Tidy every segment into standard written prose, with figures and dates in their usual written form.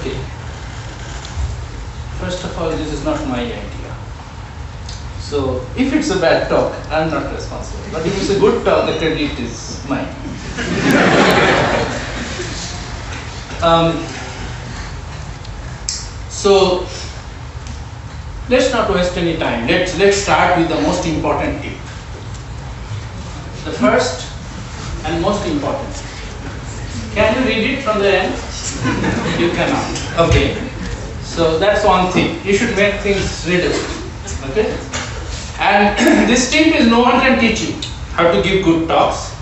Okay. First of all, this is not my idea. So, if it's a bad talk, I'm not responsible. But if it's a good talk, the credit is mine. So, let's not waste any time. Let's start with the most important tip. The first and most important. Can you read it from the end? You cannot. Okay. So that's one thing. You should make things readable. Okay? And this tip is no one can teach you how to give good talks.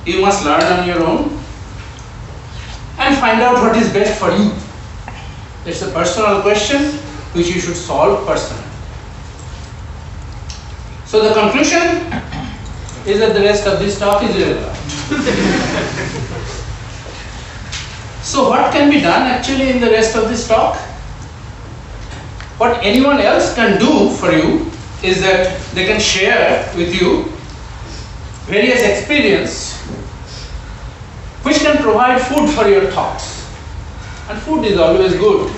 You must learn on your own and find out what is best for you. It's a personal question which you should solve personally. So the conclusion is that the rest of this talk is irrelevant. So what can be done actually in the rest of this talk? What anyone else can do for you is that they can share with you various experience which can provide food for your thoughts. And food is always good.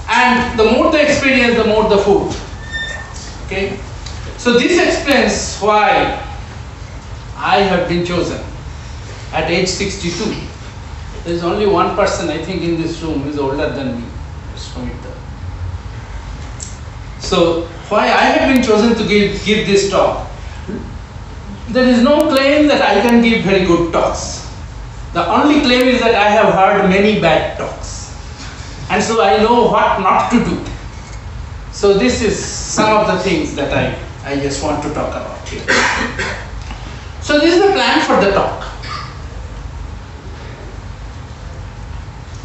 And the more the experience, the more the food. Okay? So this explains why I have been chosen at age 62. There is only one person I think in this room who is older than me. So why I have been chosen to give this talk? There is no claim that I can give very good talks. The only claim is that I have heard many bad talks. And so I know what not to do. So this is some of the things that I just want to talk about here. So this is the plan for the talk.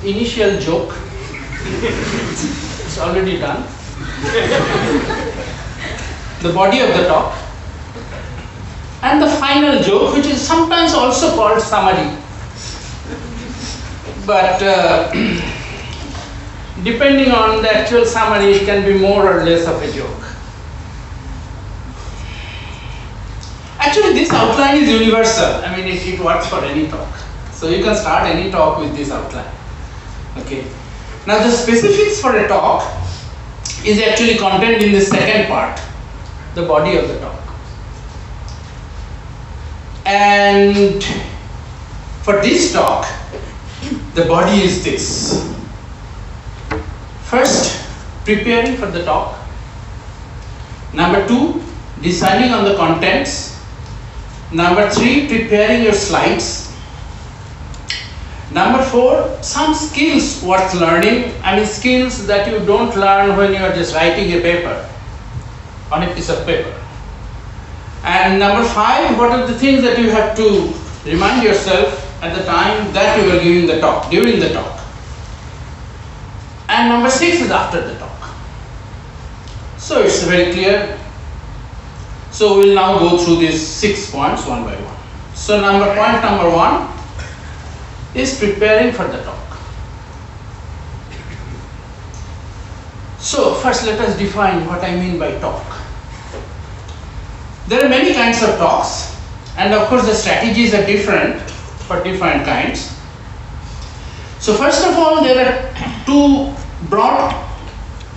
Initial joke. It's already done. The body of the talk. And the final joke, which is sometimes also called summary. But depending on the actual summary, it can be more or less of a joke. Actually, this outline is universal. I mean, it works for any talk. So you can start any talk with this outline. Okay. Now the specifics for a talk is actually contained in the second part, the body of the talk. And for this talk, the body is this. First, preparing for the talk. Number 2, deciding on the contents. Number 3, preparing your slides. Number 4, some skills worth learning. I mean skills that you don't learn when you are just writing a paper on a piece of paper. And number 5, what are the things that you have to remind yourself at the time that you are giving the talk, during the talk. And number 6 is after the talk. So it's very clear. So we'll now go through these 6 points one by one. So point number 1 is preparing for the talk. So first let us define what I mean by talk. There are many kinds of talks, and of course the strategies are different for different kinds. So first of all, there are 2 broad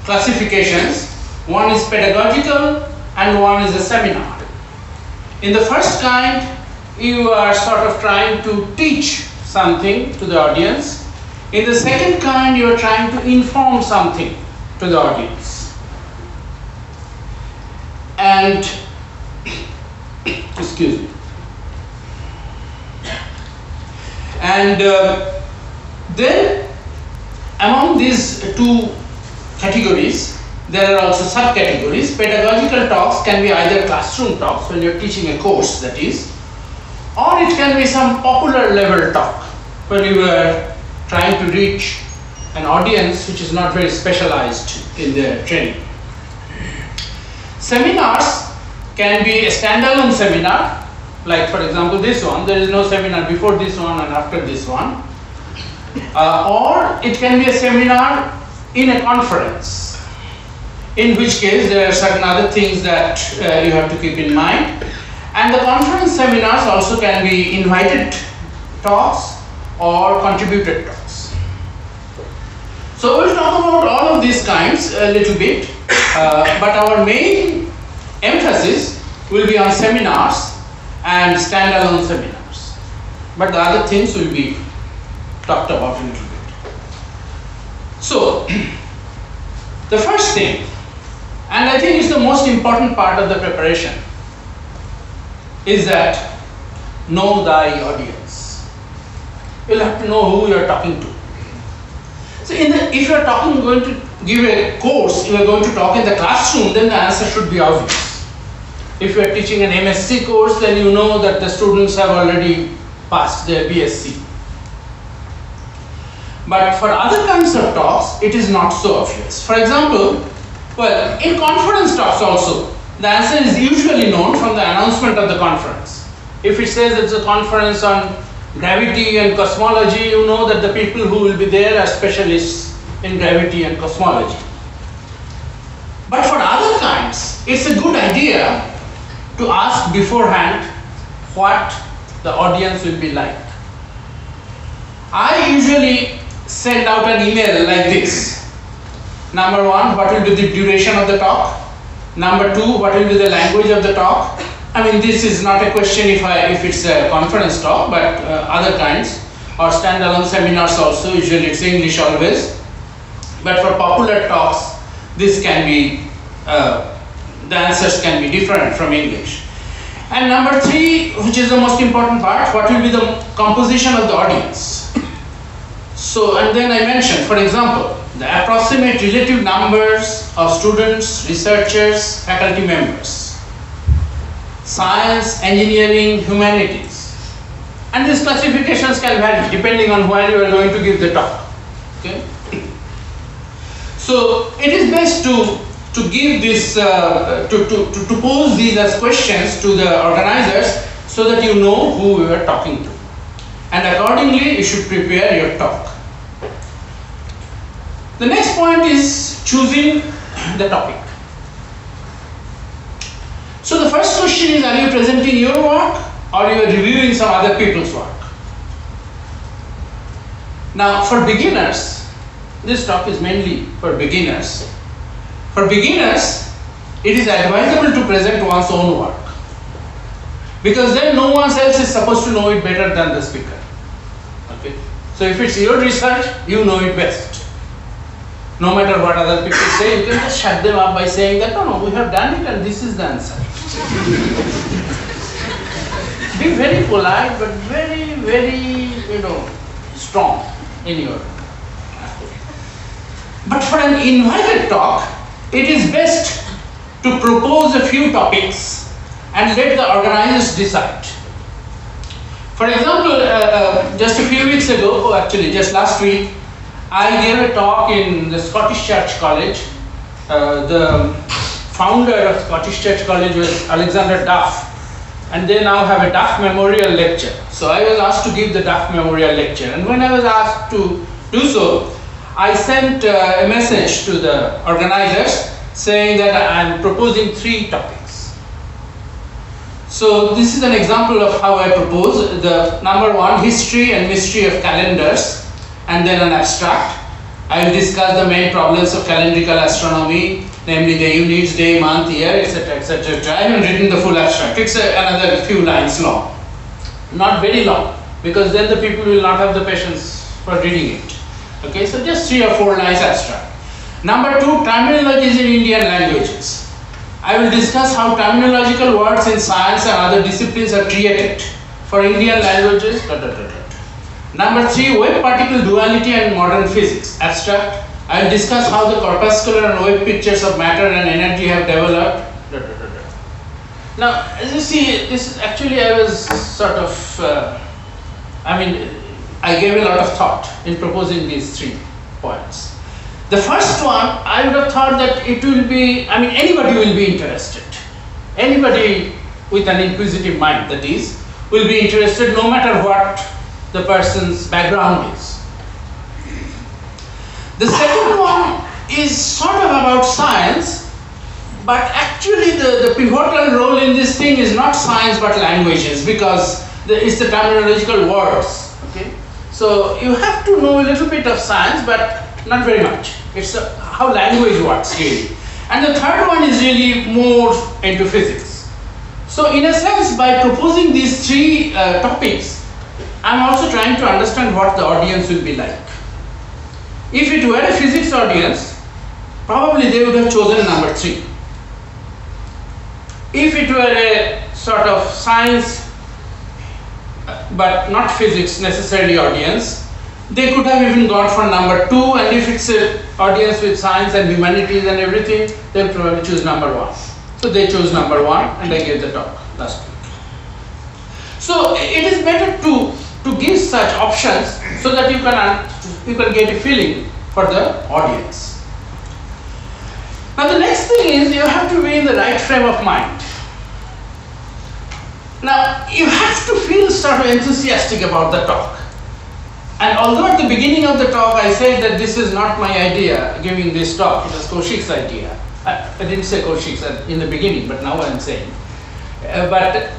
classifications. One is pedagogical and one is a seminar. In the first kind, you are sort of trying to teach something to the audience. In the second kind, you are trying to inform something to the audience. And, excuse me. And then among these 2 categories, there are also subcategories. Pedagogical talks can be either classroom talks when you're teaching a course, that is, or it can be some popular level talk when you are trying to reach an audience which is not very specialized in their training. Seminars can be a standalone seminar, like for example this one. There is no seminar before this one and after this one. Or it can be a seminar in a conference, in which case there are certain other things that you have to keep in mind. And the conference seminars also can be invited talks or contributed talks. these kinds a little bit, but our main emphasis will be on seminars and standalone seminars. But the other things will be talked about a little bit. So, the first thing, and I think it's the most important part of the preparation, is that know thy audience. You'll have to know who you're talking to. So if you're going to give a course, you are going to talk in the classroom, then the answer should be obvious. If you're teaching an MSc course, then you know that the students have already passed their BSc. But for other kinds of talks, it is not so obvious. For example, well, in conference talks also, the answer is usually known from the announcement of the conference. If it says it's a conference on gravity and cosmology, you know that the people who will be there are specialists in gravity and cosmology. But for other kinds, it's a good idea to ask beforehand what the audience will be like. I usually send out an email like this. Number one, what will be the duration of the talk? Number two, what will be the language of the talk? I mean, this is not a question if it's a conference talk, but other kinds, or standalone seminars also, usually it's English always. But for popular talks, this can be, the answers can be different from English. And number three, which is the most important part, what will be the composition of the audience? So, and then I mentioned, for example, the approximate relative numbers of students, researchers, faculty members, science, engineering, humanities. And these classifications can vary depending on where you are going to give the talk. Okay? So it is best to give this, to pose these as questions to the organizers so that you know who we are talking to. And accordingly, you should prepare your talk. The next point is choosing the topic. So the first question is, are you presenting your work or you are reviewing some other people's work? Now for beginners, this talk is mainly for beginners. For beginners, it is advisable to present one's own work, because then no one else is supposed to know it better than the speaker. Okay? So if it's your research, you know it best. No matter what other people say, you can just shut them up by saying that, no, we have done it and this is the answer. Be very polite, but very, very, strong in your. But for an invited talk, it is best to propose a few topics and let the organizers decide. For example, just a few weeks ago, actually just last week, I gave a talk in the Scottish Church College. The founder of Scottish Church College was Alexander Duff, and they now have a Duff Memorial Lecture. So I was asked to give the Duff Memorial Lecture, and when I was asked to do so, I sent a message to the organizers saying that I am proposing 3 topics. So this is an example of how I propose. The number 1, history and mystery of calendars, and then an abstract. I will discuss the main problems of calendrical astronomy, namely the units, day, month, year, etc., etc. I haven't written the full abstract. It's another few lines long. Not very long, because then the people will not have the patience for reading it. Okay, so just 3 or 4 lines abstract. Number 2, terminologies in Indian languages. I will discuss how terminological words in science and other disciplines are created for Indian languages. Number 3, wave particle duality and modern physics. Abstract. I will discuss how the corpuscular and wave pictures of matter and energy have developed. Now, as you see, this is actually, I was sort of, I gave a lot of thought in proposing these 3 points. The first one, I would have thought that it will be, anybody will be interested. Anybody with an inquisitive mind, that is, will be interested no matter what the person's background is. The second one is sort of about science, but actually the pivotal role in this thing is not science but languages, because it's the terminological words. Okay? So you have to know a little bit of science, but Not very much. It's how language works really. And the third one is really more into physics. So in a sense, by proposing these three topics, I'm also trying to understand what the audience will be like. If it were a physics audience, probably they would have chosen number 3. If it were a sort of science, but not physics necessarily audience, they could have even gone for number 2, and if it's an audience with science and humanities and everything, they'll probably choose number 1. So they chose number 1, and I gave the talk last week. So it is better to give such options so that you can get a feeling for the audience. Now the next thing is you have to be in the right frame of mind. Now you have to feel sort of enthusiastic about the talk. And although at the beginning of the talk I said that this is not my idea, giving this talk, it was Kaushik's idea. I didn't say Kaushik's in the beginning, but now I'm saying. But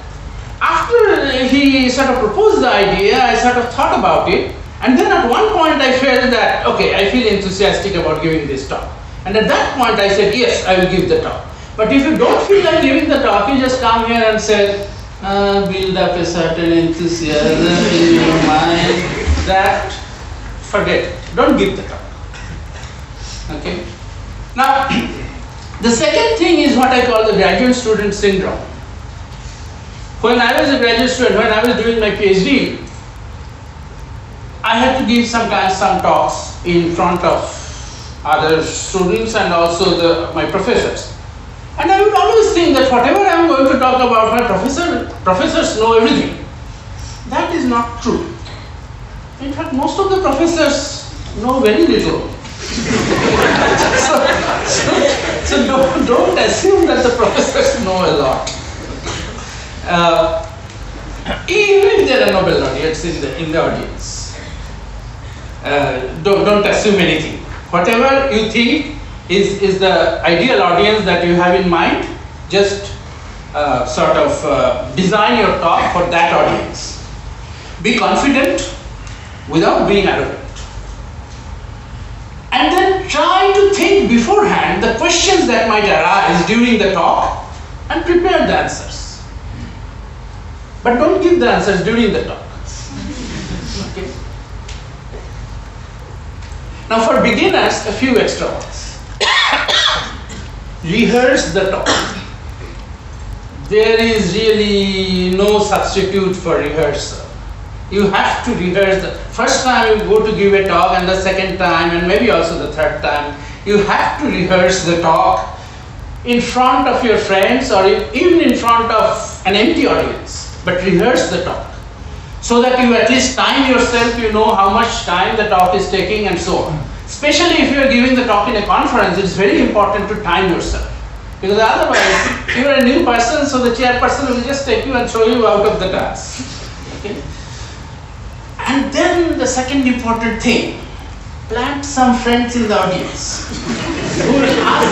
after he sort of proposed the idea, I sort of thought about it, and then at one point I felt that, okay, I feel enthusiastic about giving this talk. And at that point I said, yes, I will give the talk. But if you don't feel like giving the talk, you just come here and say, build up a certain enthusiasm in your mind. That, forget it. Don't give the talk. Okay? Now, the second thing is what I call the graduate student syndrome. When I was a graduate student, when I was doing my PhD, I had to give some talks in front of other students and also my professors. And I would always think that whatever I am going to talk about, my professors know everything. That is not true. In fact, most of the professors know very little. so don't assume that the professors know a lot. Even if there are Nobel laureates in the audience, don't assume anything. Whatever you think is the ideal audience that you have in mind, just sort of design your talk for that audience. Be confident without being arrogant. And then try to think beforehand the questions that might arise during the talk and prepare the answers. But don't give the answers during the talk. Okay. Now for beginners, a few extra ones. Rehearse the talk. There is really no substitute for rehearsal. You have to rehearse the first time you go to give a talk, and the second time, and maybe also the third time. You have to rehearse the talk in front of your friends or even in front of an empty audience. But rehearse the talk so that you at least time yourself, you know how much time the talk is taking and so on. Especially if you are giving the talk in a conference, it is very important to time yourself. Because otherwise, you are a new person, so the chairperson will just take you and throw you out of the class. Okay? And then the second important thing, plant some friends in the audience who will ask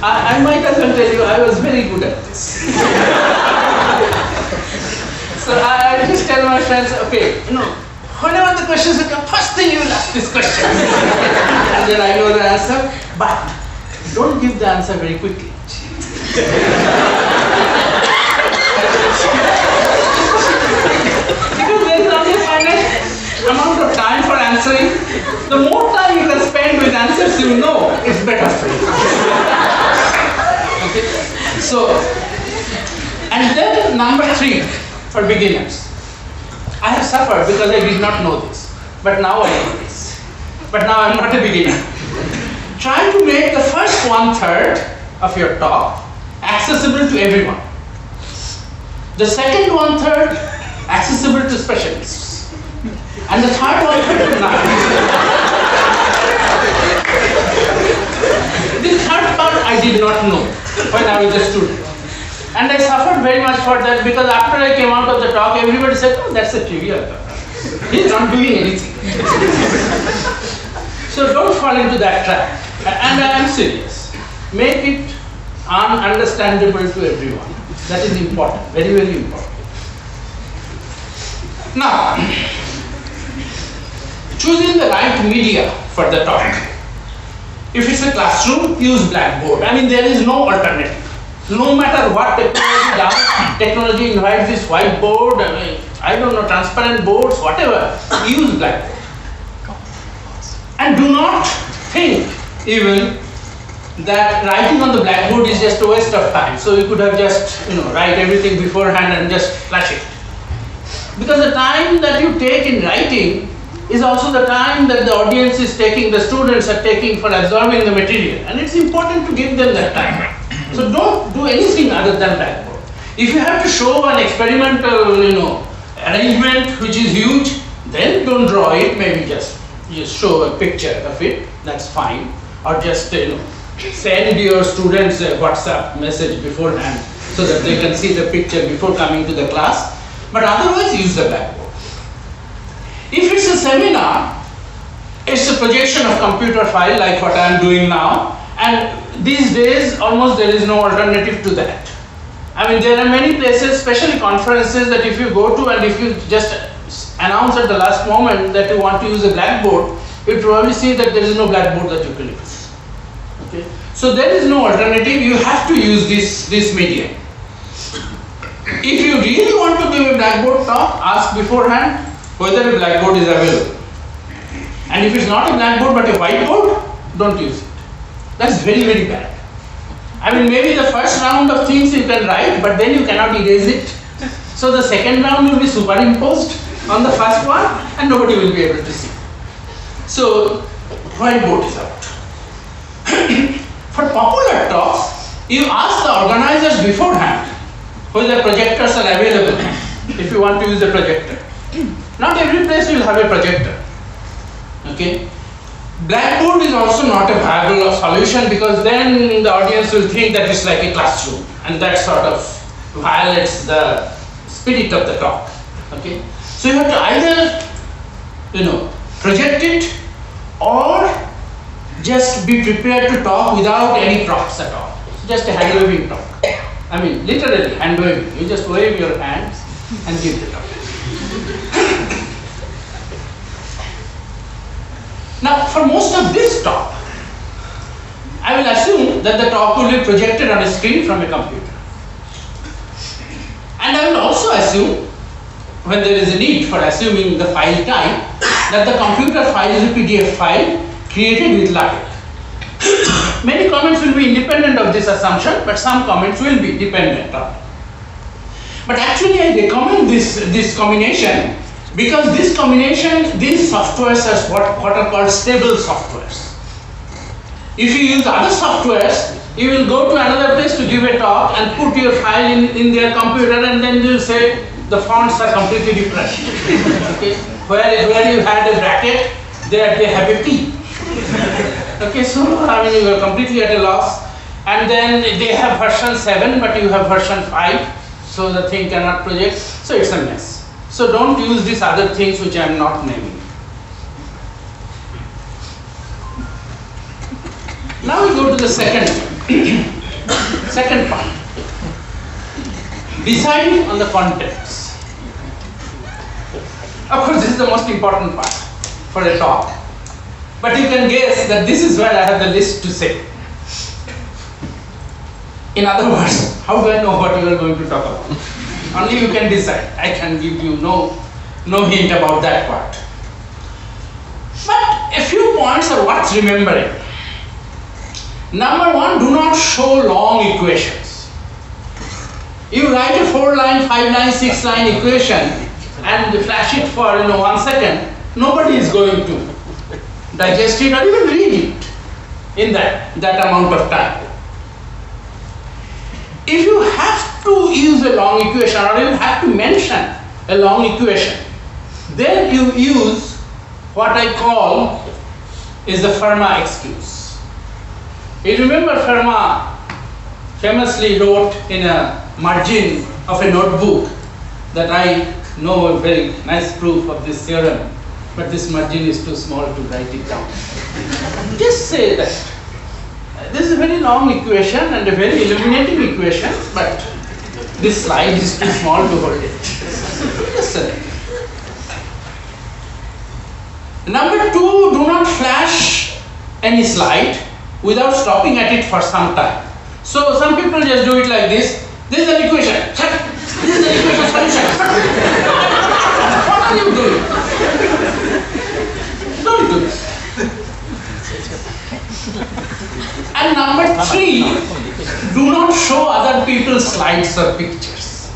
I might as well tell you, I was very good at this. So I just tell my friends, okay, whenever the questions will come, first thing you will ask this question. And then I know the answer, but don't give the answer very quickly. Because there is only a finite amount of time for answering. The more time you can spend with answers, you know it's better for you. Okay? So, and then number 3 for beginners. I have suffered because I did not know this, but now I know this. But now I'm not a beginner. Try to make the first 1/3 of your talk accessible to everyone. The second 1/3 accessible to specialists. And the third 1/3 to none. This third part I did not know when I was a student. And I suffered very much for that, because after I came out of the talk, everybody said, oh, that's a trivial talk. He's not doing anything. So don't fall into that trap. And I am serious. Make it ununderstandable to everyone. That is important, very, very important. Now, choosing the right media for the talk. If it's a classroom, use blackboard. I mean, there is no alternative. No matter what technology does, technology invites this whiteboard, I don't know, transparent boards, whatever, use blackboard. And do not think even that writing on the blackboard is just a waste of time. So you could have just, write everything beforehand and just flash it. Because the time that you take in writing is also the time that the audience is taking, the students are taking for absorbing the material. And it's important to give them that time. So don't do anything other than blackboard. If you have to show an experimental, arrangement which is huge, then don't draw it, maybe just show a picture of it, that's fine. Or just, send your students a WhatsApp message beforehand so that they can see the picture before coming to the class. But otherwise, use the blackboard. If it's a seminar, it's a projection of computer file like what I am doing now. And these days, almost there is no alternative to that. I mean, there are many places, especially conferences, that if you go to and if you just announce at the last moment that you want to use a blackboard, you probably see that there is no blackboard that you can use. Okay? So there is no alternative. You have to use this medium. If you really want to give a blackboard talk, ask beforehand whether a blackboard is available. And if it's not a blackboard but a whiteboard, don't use it. That's very, very bad. I mean, maybe the first round of things you can write, but then you cannot erase it. So the second round will be superimposed on the first one and nobody will be able to see. So whiteboard is out. For popular talks, you ask the organizers beforehand whether projectors are available if you want to use a projector. Not every place will have a projector. Okay? Blackboard is also not a viable solution because then the audience will think that it's like a classroom and that sort of violates the spirit of the talk. Okay? So you have to either, project it or just be prepared to talk without any props at all. Just a hand waving talk. I mean, literally hand waving. You just wave your hands and give the talk. Now, for most of this talk, I will assume that the talk will be projected on a screen from a computer. And I will also assume, when there is a need for assuming the file type, that the computer file is a PDF file created with LaTeX. Many comments will be independent of this assumption, but some comments will be dependent on it. But actually, I recommend this combination because this combination, these softwares are what are called stable softwares. If you use other softwares, you will go to another place to give a talk and put your file in their computer and then you will say the fonts are completely different. Okay? Where you had a bracket, there they have a P. Okay, so you are completely at a loss. And then they have version 7, but you have version 5, so the thing cannot project. So it's a mess. So don't use these other things which I am not naming. Now we go to the second part. Deciding on the contents. Of course, this is the most important part for a talk. But you can guess that this is where I have the list to say. In other words, how do I know what you are going to talk about? Only you can decide. I can give you no hint about that part. But a few points are worth remembering. Number one, do not show long equations. You write a 4-line, 5-line, 6-line equation and flash it for 1 second. Nobody is going to digest it or even read it in that amount of time. If you have to use a long equation or you have to mention a long equation, then you use what I call is the Fermat excuse. You remember Fermat famously wrote in a margin of a notebook that I know a very nice proof of this theorem, but this margin is too small to write it down. Just say that This is a very long equation and a very illuminating equation, but this slide is too small to hold it. Just a minute. Number 2, do not flash any slide without stopping at it for some time. So some people just do it like this. This is an equation. This is an equation solution. What are you doing? Don't do this. And number 3, do not show other people's slides or pictures.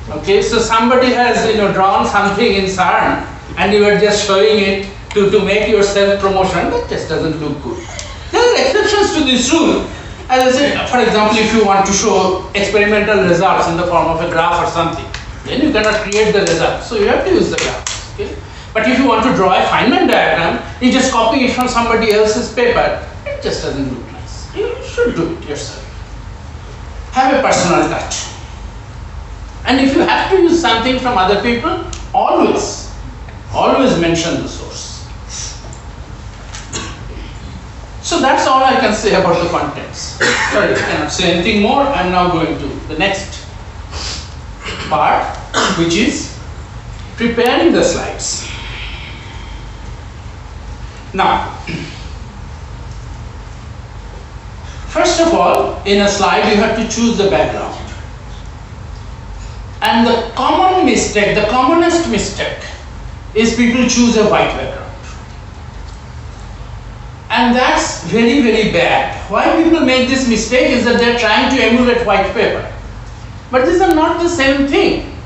Okay, so somebody has drawn something in CERN and you are just showing it to make your self-promotion. That just doesn't look good. There are exceptions to this rule. As I said, for example, if you want to show experimental results in the form of a graph or something, then you cannot create the result. So you have to use the graph. Okay? But if you want to draw a Feynman diagram, you just copy it from somebody else's paper. It just doesn't look nice. You should do it yourself. Have a personal touch. And if you have to use something from other people, always mention the source. So that's all I can say about the contents. Sorry, I cannot say anything more. I am now going to the next part, which is preparing the slides. Now, first of all, in a slide you have to choose the background. And the common mistake, the commonest mistake, is people choose a white background. And that's very, very bad. Why people make this mistake is that they're trying to emulate white paper. But these are not the same thing.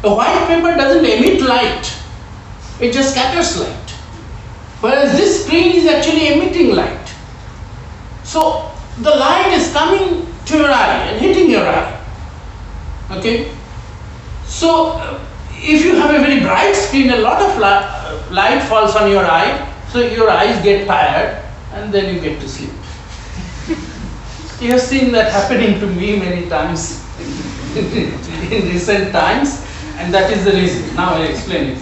A white paper doesn't emit light. It just scatters light. Whereas this screen is actually emitting light. So the light is coming to your eye and hitting your eye. Okay? So if you have a very bright screen, a lot of light falls on your eye, so your eyes get tired and then you get to sleep. You have seen that happening to me many times in recent times, and that is the reason. Now I explain it.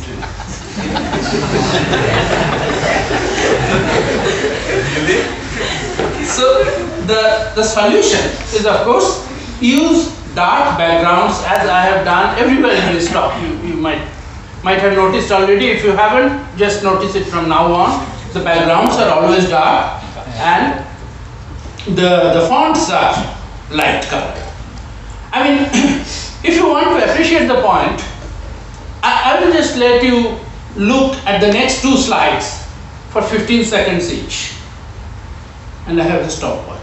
So the solution is, of course, use dark backgrounds, as I have done everywhere in this talk. You might have noticed already. If you haven't, just notice it from now on. The backgrounds are always dark and the fonts are light colored. I mean, if you want to appreciate the point, I will just let you look at the next 2 slides for 15 seconds each. And I have the stopwatch.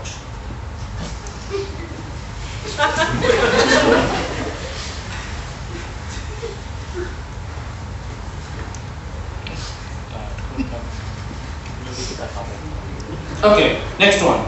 Okay, next one.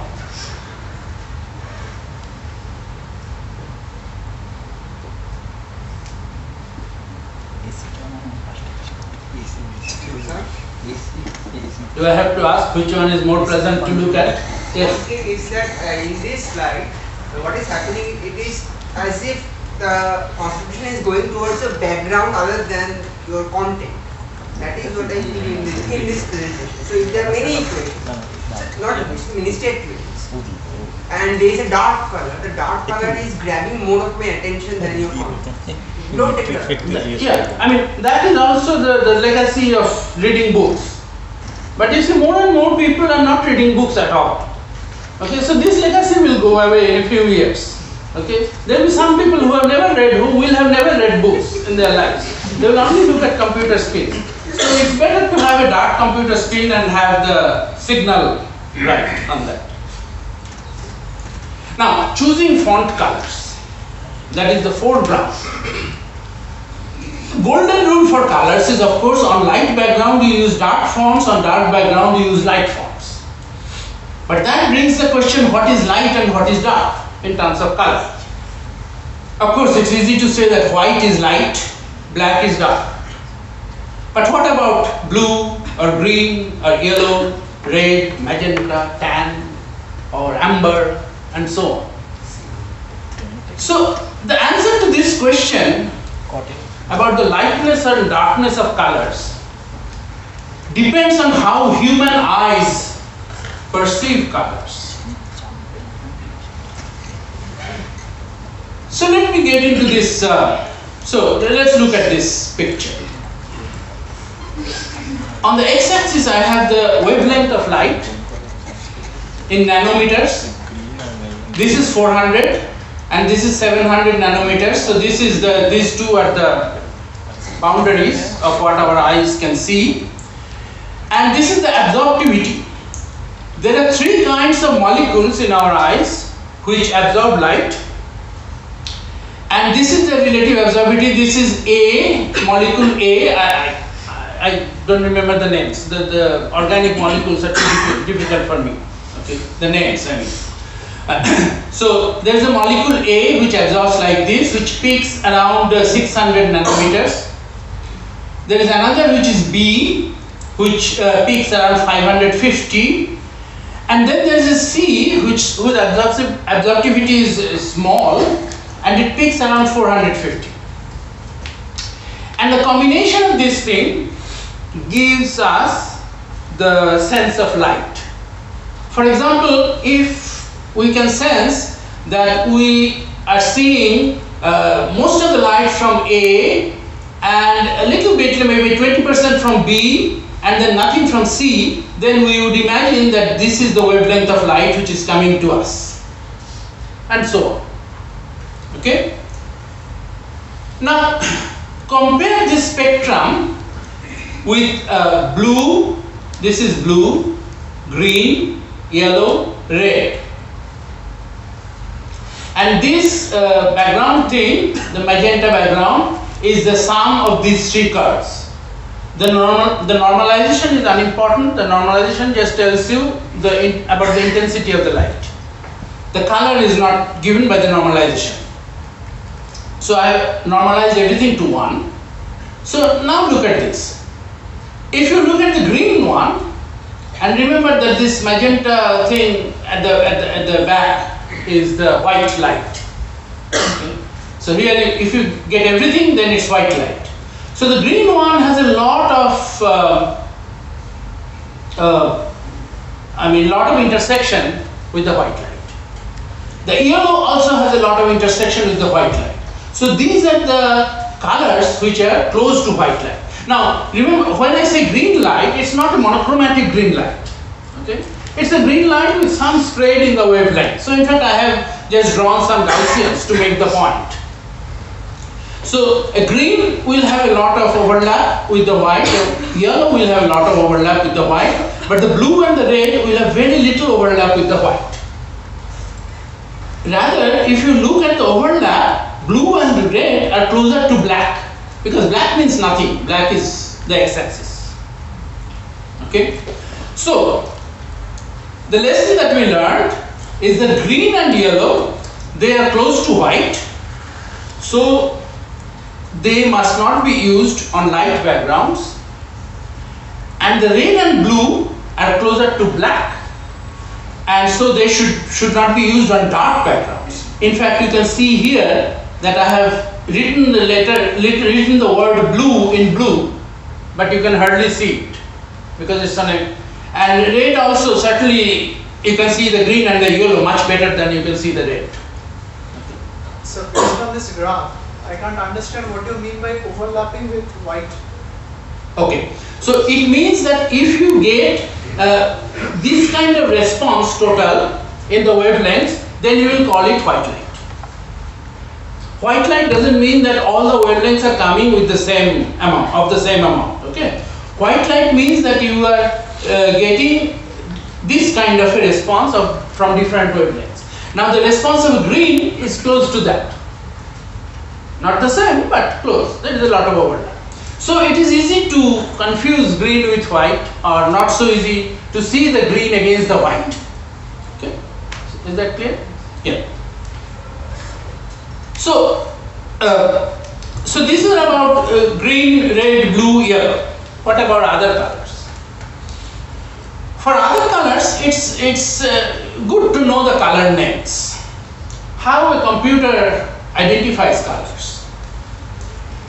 Do I have to ask which one is more pleasant to look at? Yes. Is that in this slide, what is happening? It is as if the contribution is going towards a background other than your content. That is what I feel in this presentation. So if there are many equations, not many statements, and there is a dark color, the dark color is grabbing more of my attention than your content. You don't take it up. Yeah, I mean, that is also the legacy of reading books. But you see, more and more people are not reading books at all. Okay, so this legacy will go away in a few years. Okay, there will be some people who have never read, who will have never read books in their lives. They will only look at computer screens. So it's better to have a dark computer screen and have the signal right on that. Now, choosing font colors. That is the foreground. Golden rule for colors is, of course, on light background you use dark fonts, on dark background you use light fonts. But that brings the question, what is light and what is dark in terms of color? Of course, it's easy to say that white is light, black is dark. But what about blue or green or yellow, red, magenta, tan or amber and so on? So the answer to this question about the lightness and darkness of colors depends on how human eyes perceive colors. So let me get into this. So let's look at this picture. On the x-axis I have the wavelength of light in nanometers. This is 400 and this is 700 nanometers. So this is these two are the boundaries of what our eyes can see. And this is the absorptivity. There are three kinds of molecules in our eyes which absorb light. And this is the relative absorptivity. This is A, molecule A. I don't remember the names. The organic molecules are too difficult for me. Okay, the names I mean. So there is a molecule A which absorbs like this, which peaks around 600 nanometers. There is another which is B, which peaks around 550. And then there is a C whose absorptivity is small and it peaks around 450. And the combination of this thing gives us the sense of light. For example, if we can sense that we are seeing most of the light from A and a little bit, maybe 20% from B and then nothing from C, then we would imagine that this is the wavelength of light which is coming to us, and so on. Okay? Now compare this spectrum with blue. This is blue, green, yellow, red. And this background thing, the magenta background, is the sum of these three colors. The normalization is unimportant. The normalization just tells you about the intensity of the light. The color is not given by the normalization. So I have normalized everything to 1. So now look at this. If you look at the green one, and remember that this magenta thing at the back is the white light. Okay. So here, if you get everything, then it's white light. So the green one has a lot of intersection with the white light. The yellow also has a lot of intersection with the white light. So these are the colors which are close to white light. Now remember, when I say green light, it's not a monochromatic green light. Okay? It's a green light with some spread in the wavelength. So in fact I have just drawn some Gaussians to make the point. So a green will have a lot of overlap with the white, a yellow will have a lot of overlap with the white, but the blue and the red will have very little overlap with the white. Rather, if you look at the overlap, blue and the red are closer to black, because black means nothing. Black is the x-axis. Okay? So the lesson that we learned is that green and yellow, they are close to white, so they must not be used on light backgrounds, and the red and blue are closer to black, and so they should not be used on dark backgrounds. In fact, you can see here that I have written written the word blue in blue, but you can hardly see it because it's on a, and red also, certainly you can see the green and the yellow much better than you can see the red. So based on this graph, I can't understand what you mean by overlapping with white. Okay, so it means that if you get this kind of response total in the wavelengths, then you will call it white light. White light doesn't mean that all the wavelengths are coming with the same amount, okay? White light means that you are getting this kind of a response from different wavelengths. Now the response of green is close to that. Not the same, but close. There is a lot of overlap. So it is easy to confuse green with white, or not so easy to see the green against the white. Okay, is that clear? Yeah. So, so this is about green, red, blue, yellow. What about other colors? For other colors, it's good to know the color names. How a computer identifies colors.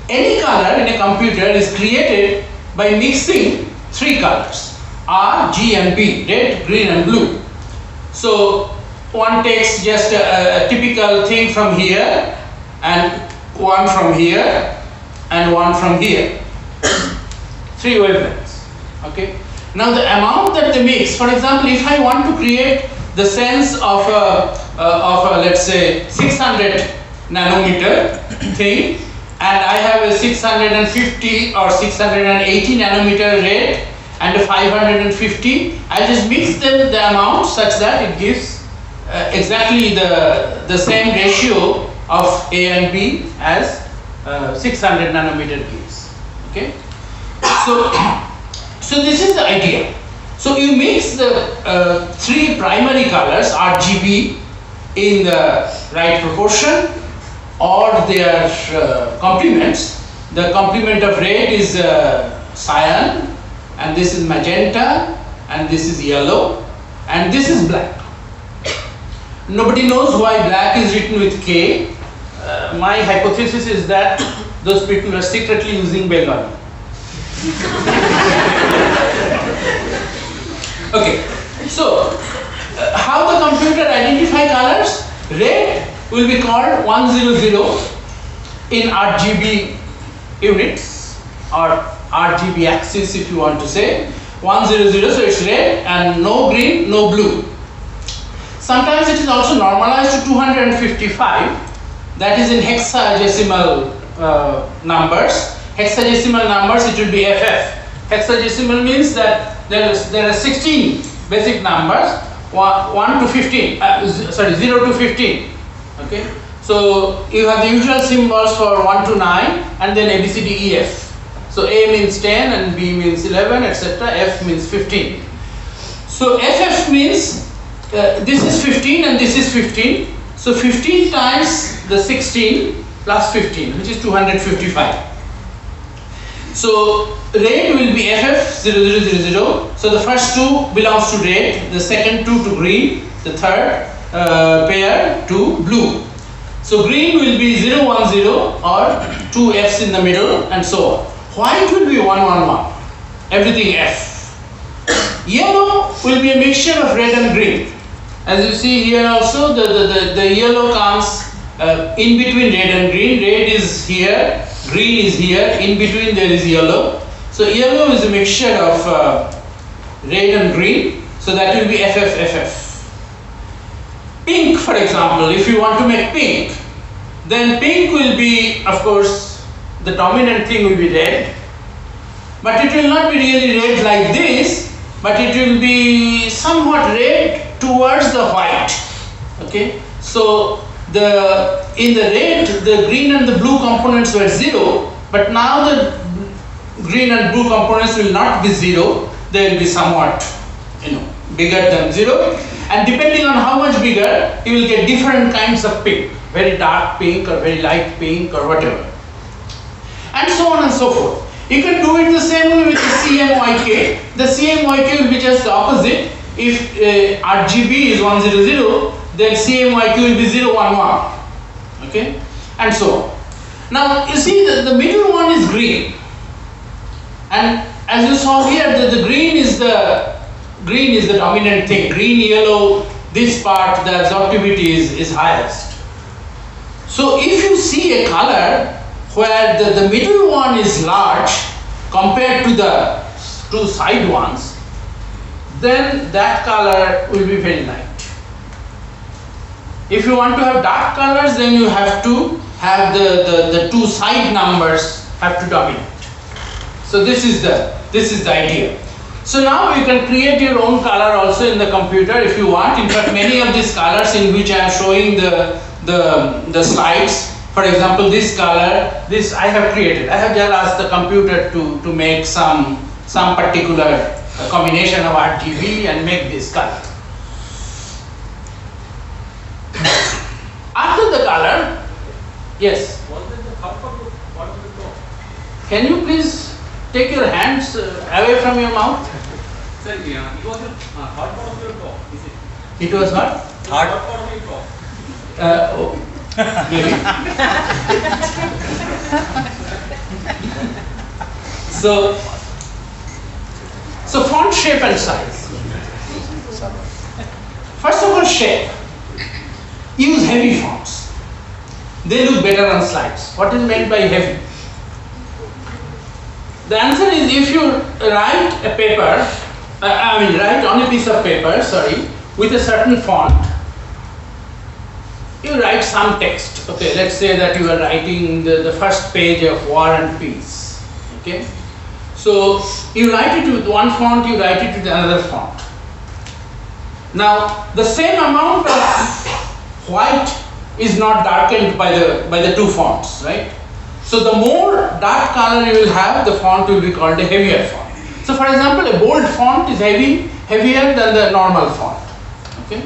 Any color in a computer is created by mixing three colors, R, G and B, red, green and blue. So one takes just a typical thing from here one from here and one from here. 3 wavelengths. Okay. Now the amount that they mix, for example, if I want to create the sense of a let's say 600 nanometer thing, and I have a 650 or 680 nanometer red and a 550, I just mix them the amount such that it gives exactly the same ratio of A and B as 600 nanometer gives. Okay. So this is the idea. So you mix the 3 primary colors RGB in the right proportion, or their complements. The complement of red is cyan, and this is magenta, and this is yellow, and this is black. Nobody knows why black is written with K. My hypothesis is that those people are secretly using Bengali. Okay, so how the computer identify colors? Red will be called 100 in RGB units, or RGB axis if you want to say. 100, so it's red, and no green, no blue. Sometimes it is also normalized to 255, that is in hexadecimal numbers. Hexadecimal numbers, it will be FF. Hexadecimal means that there are 16 basic numbers, 1 to 15, 0 to 15. Okay, so you have the usual symbols for 1 to 9, and then A, B, C, D, E, F. So A means 10, and B means 11, etc. F means 15. So FF means this is 15 and this is 15. So 15 times the 16 plus 15, which is 255. So red will be FF 0000. So the first 2 belongs to red, the second 2 to green, the third pair to blue. So green will be 010 or 2 F's in the middle, and so on. White will be 111, everything F. Yellow will be a mixture of red and green. As you see here also, the yellow comes in between red and green. Red is here, green is here, in between there is yellow. So yellow is a mixture of red and green, so that will be FFFF. Pink, for example, if you want to make pink, then pink will be, of course, the dominant thing will be red, but it will not be really red like this, but it will be somewhat red towards the white. Okay, so in the red, the green and the blue components were 0, but now the green and blue components will not be 0, they will be somewhat, bigger than 0, and depending on how much bigger, you will get different kinds of pink, very dark pink or very light pink or whatever, and so on and so forth. You can do it the same way with the CMYK. The CMYK will be just the opposite. If RGB is 100, then CMYK will be 011. Okay, and so on. Now you see the middle one is green, and as you saw here, the green is the dominant thing. Green, yellow, this part, the absorptivity is highest. So if you see a color where the middle one is large compared to the 2 side ones, then that color will be very light. If you want to have dark colors, then you have to have the 2 side numbers have to dominate. So this is the idea. So now you can create your own color also in the computer if you want. In fact, many of these colors in which I am showing the slides, for example, this color, this I have created. I have just asked the computer to make some particular combination of RGB and make this color. After the color, yes. Can you please take your hands away from your mouth? Sir, it was a hard part of your talk, is it? It was what? Hard part of your talk. Maybe. So font shape and size. First of all, shape. Use heavy fonts. they look better on slides. What is meant by heavy? The answer is, if you write a paper, write on a piece of paper, with a certain font, you write some text. Okay, let's say that you are writing the first page of War and Peace. Okay, so you write it with one font, you write it with another font. Now, the same amount of white is not darkened by the two fonts, right? So the more dark color you will have, the font will be called a heavier font. So for example, a bold font is heavier than the normal font. Okay,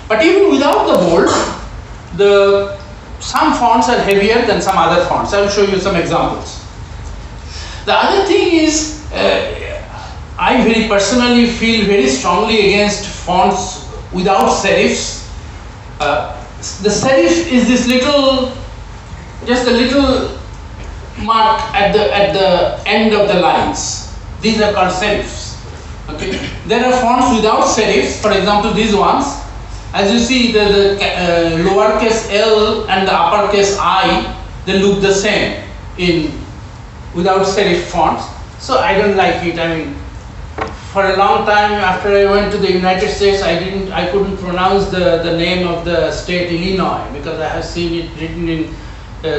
but even without the bold, some fonts are heavier than some other fonts. I will show you some examples. The other thing is, I very personally feel very strongly against fonts without serifs. The serif is this just a little mark at the end of the lines. These are called serifs. Okay, there are fonts without serifs. For example, these ones. As you see, the lowercase l and the uppercase I, they look the same without serif fonts. So I don't like it. I mean, for a long time after I went to the United States, I couldn't pronounce the name of the state Illinois, because I have seen it written in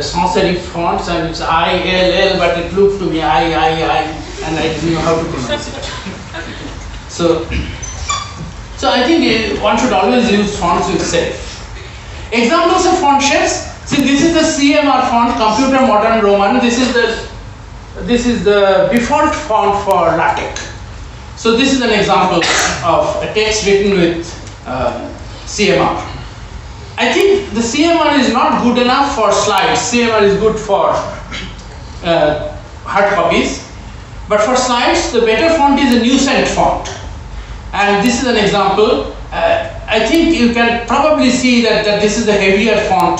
sans serif fonts, and it's I-L-L, but it looked to me I, and I didn't know how to pronounce it. So I think one should always use fonts with serif. Examples of font shapes. See, this is the CMR font, Computer Modern Roman. This is the default font for LaTeX. So this is an example of a text written with CMR. I think the CMR is not good enough for slides. CMR is good for hard copies. But for slides, the better font is a Newcent font. And this is an example. I think you can probably see that this is the heavier font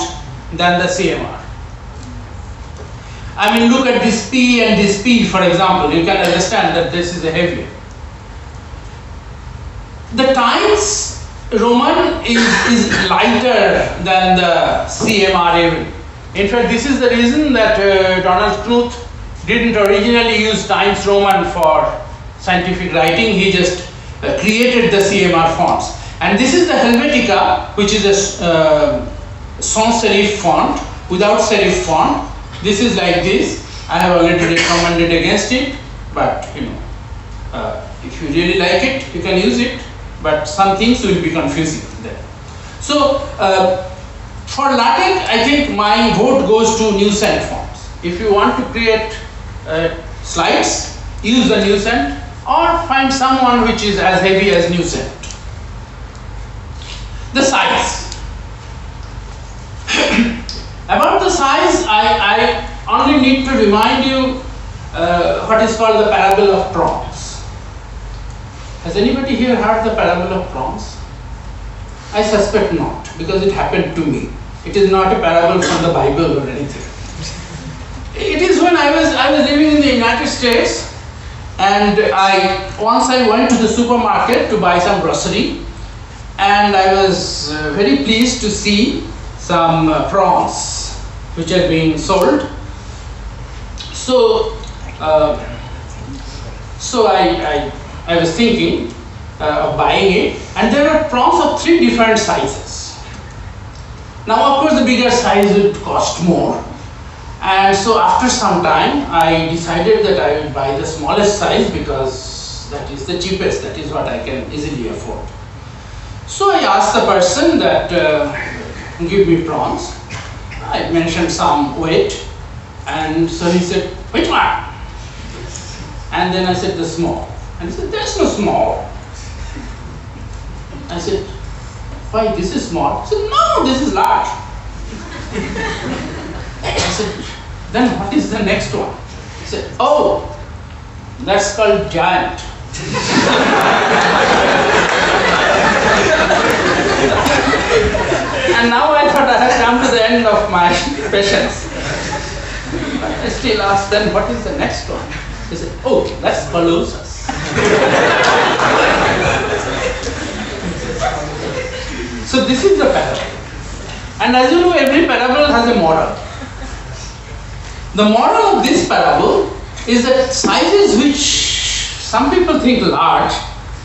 than the CMR. I mean, look at this P and this P, for example. You can understand that this is a heavier. The Times Roman is lighter than the CMR even. In fact, this is the reason that Donald Knuth didn't originally use Times Roman for scientific writing. He just created the CMR fonts. And this is the Helvetica, which is a sans serif font, without serif font. This is like this. I have already recommended against it, but if you really like it, you can use it. But some things will be confusing there. So for LaTeX, I think my vote goes to Newcent fonts. If you want to create slides, use the Newcent, or find someone which is as heavy as Newcent. The size. About the size, I only need to remind you what is called the parable of prawns. Has anybody here heard the parable of prawns? I suspect not, because it happened to me. It is not a parable from the Bible or anything. It is when I was living in the United States, and once I went to the supermarket to buy some grocery, and I was very pleased to see some prawns which are being sold. So I was thinking of buying it, and there are prawns of 3 different sizes. Now, of course, the bigger size would cost more, and so after some time, I decided that I would buy the smallest size because that is the cheapest. That is what I can easily afford. So I asked the person that give me prawns. I mentioned some weight, and so he said, "Which one?" And then I said, "The small." And he said, "There's no small." I said, "Why, this is small?" He said, "No, this is large." I said, "Then what is the next one?" He said, "Oh, that's called giant." And now I thought I had come to the end of my patience. But I still asked, "Then what is the next one?" He said, "Oh, that's Colossus." So this is the parable. And as you know, every parable has a moral. The moral of this parable is that sizes which some people think large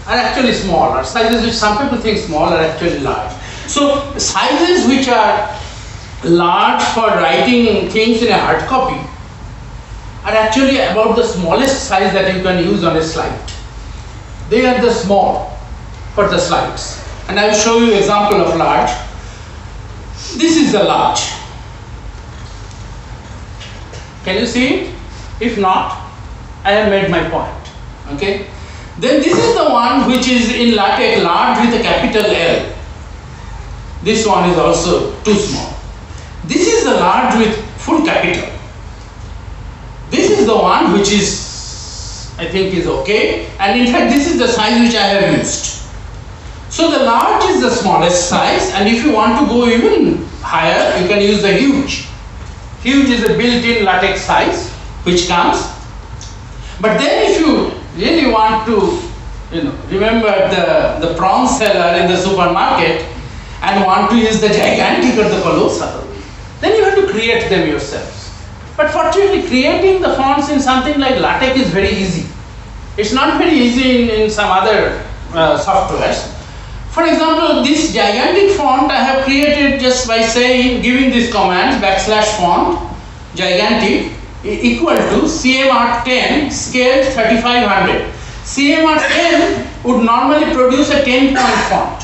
are actually small, or sizes which some people think small are actually large. So sizes which are large for writing things in a hard copy are actually about the smallest size that you can use on a slide. They are the small for the slides. And I will show you an example of large. This is the large. Can you see it? If not, I have made my point. Okay? Then this is the one which is in LaTeX, large with a capital L. This one is also too small. This is the large with full capital. This is the one which is, I think, is okay. And in fact, this is the size which I have used. So the large is the smallest size, and if you want to go even higher, you can use the huge. Huge is a built-in LaTeX size which comes. But then if you really want to, remember the prawn seller in the supermarket and want to use the gigantic or the colossal, then you have to create them yourselves. But fortunately, creating the fonts in something like LaTeX is very easy. It's not very easy in some other softwares. For example, this gigantic font I have created just by saying, giving these commands, \font, gigantic, equal to CMR10 scaled 3500. CMR10 would normally produce a 10-point font.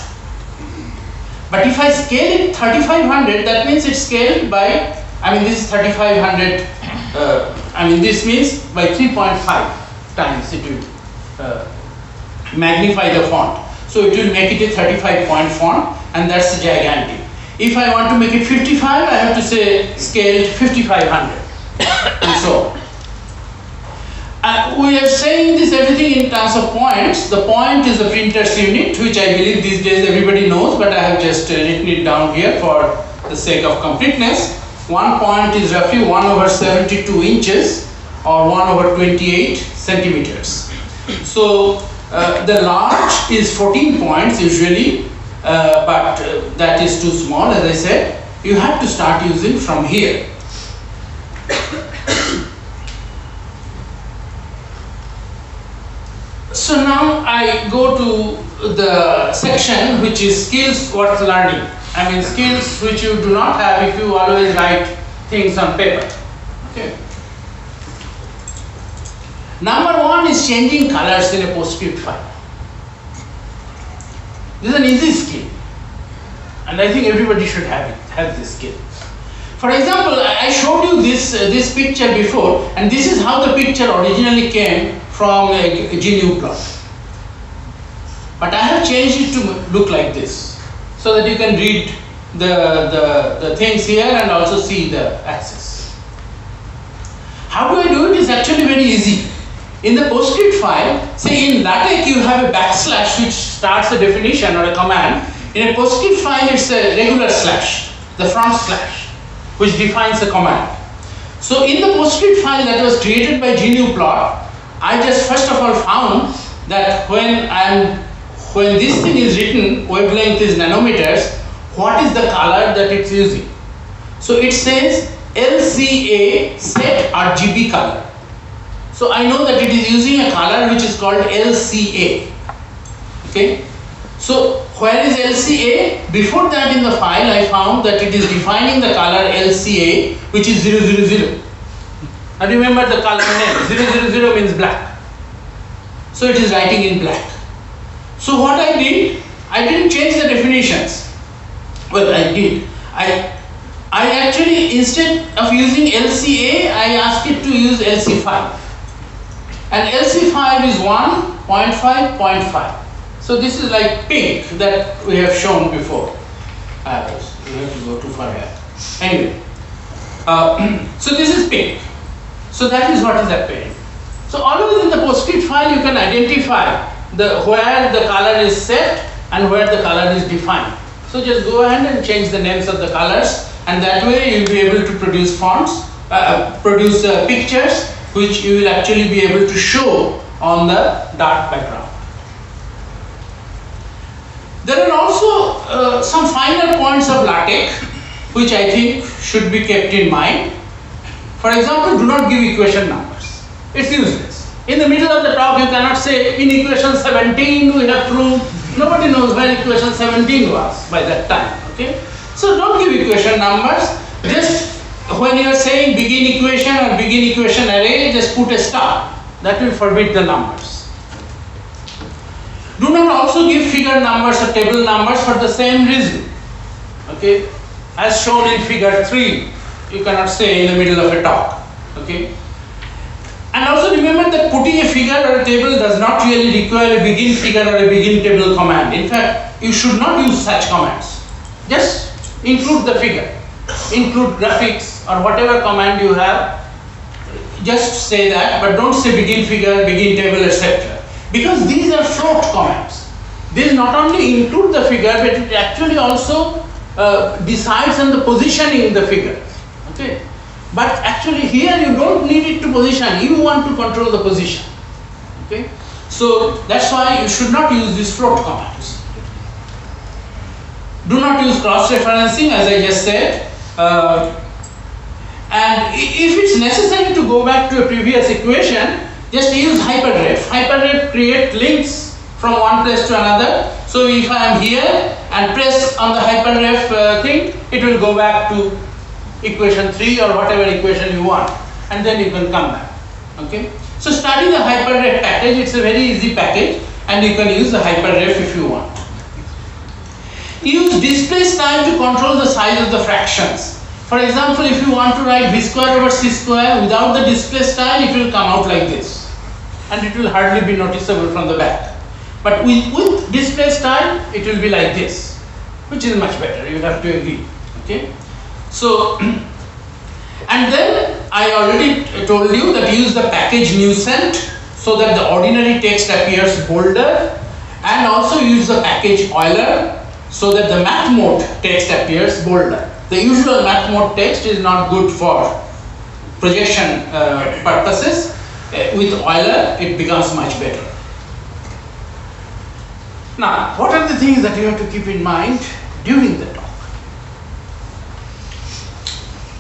But if I scale it 3500, that means it's scaled by, this is 3500, this means by 3.5 times it will magnify the font. So it will make it a 35-point font, and that's gigantic. If I want to make it 55, I have to say scaled 5500. And so on. We are saying this everything in terms of points. The point is the printer's unit, which I believe these days everybody knows, but I have just written it down here for the sake of completeness. 1 point is roughly 1/72 inches or 1/28 centimeters. So the large is 14 points usually, but that is too small, as I said. You have to start using from here. So now I go to the section which is skills worth learning. Skills which you do not have if you always write things on paper. Okay. Number 1 is changing colors in a PostScript file. This is an easy skill, and I think everybody should have this skill. For example, I showed you this picture before, and this is how the picture originally came from a GNU plot. But I have changed it to look like this, so that you can read the things here and also see the axis. How do I do it? It's actually very easy. In the PostScript file, say in LaTeX you have a \, which starts a definition or a command. In a PostScript file, it's a regular slash, the front slash, which defines a command. So in the PostScript file that was created by GNU plot, I just first of all found that when this thing is written, wavelength is nanometers, what is the color that it's using? So it says LCA set RGB color. So I know that it is using a color which is called LCA. Okay. So where is LCA? Before that in the file I found that it is defining the color LCA, which is 000. Now remember the color name, 000 means black. So it is writing in black. So what I did, I didn't change the definitions. Well, I did. I actually, instead of using LCA, I asked it to use LC5. And LC5 is 1.5, 0.5. So this is like pink that we have shown before. We have to go too far here. Anyway, so this is pink. So that is what is appearing. So always in the PostScript file you can identify where the color is set and where the color is defined. So just go ahead and change the names of the colors, and that way you will be able to produce fonts, produce pictures which you will actually be able to show on the dark background. There are also some finer points of LaTeX which I think should be kept in mind. For example, do not give equation numbers. It's useless. In the middle of the talk, you cannot say, in equation 17 we have proved. Nobody knows where equation 17 was by that time. Okay? So don't give equation numbers. Just when you are saying begin equation or begin equation array, just put a star. That will forbid the numbers. Do not also give figure numbers or table numbers for the same reason. Okay? As shown in figure 3, you cannot say in the middle of a talk. Okay? And also remember that putting a figure or a table does not really require a begin figure or a begin table command. In fact, you should not use such commands. Just include the figure, include graphics or whatever command you have. Just say that, but don't say begin figure, begin table, etc. Because these are float commands. These not only include the figure, but it actually also decides on the positioning in the figure. Okay? But actually here you don't need it to position, you want to control the position. Okay? So that's why you should not use these float commands. Do not use cross-referencing, as I just said. And if it's necessary to go back to a previous equation, just use hyperref. Hyperref create links from one place to another. So if I am here and press on the hyperref thing, it will go back to equation 3 or whatever equation you want, and then you can come back. Okay? So study the hyperref package. It's a very easy package, and you can use the hyperref if you want. Use display style to control the size of the fractions. For example, if you want to write v square over c square without the display style, it will come out like this, and it will hardly be noticeable from the back. But with display style, it will be like this, which is much better. You have to agree. Okay? So, and then I already told you that use the package newsent so that the ordinary text appears bolder, and also use the package Euler so that the math mode text appears bolder. The usual math mode text is not good for projection purposes. With Euler, it becomes much better. Now, what are the things that you have to keep in mind during the talk?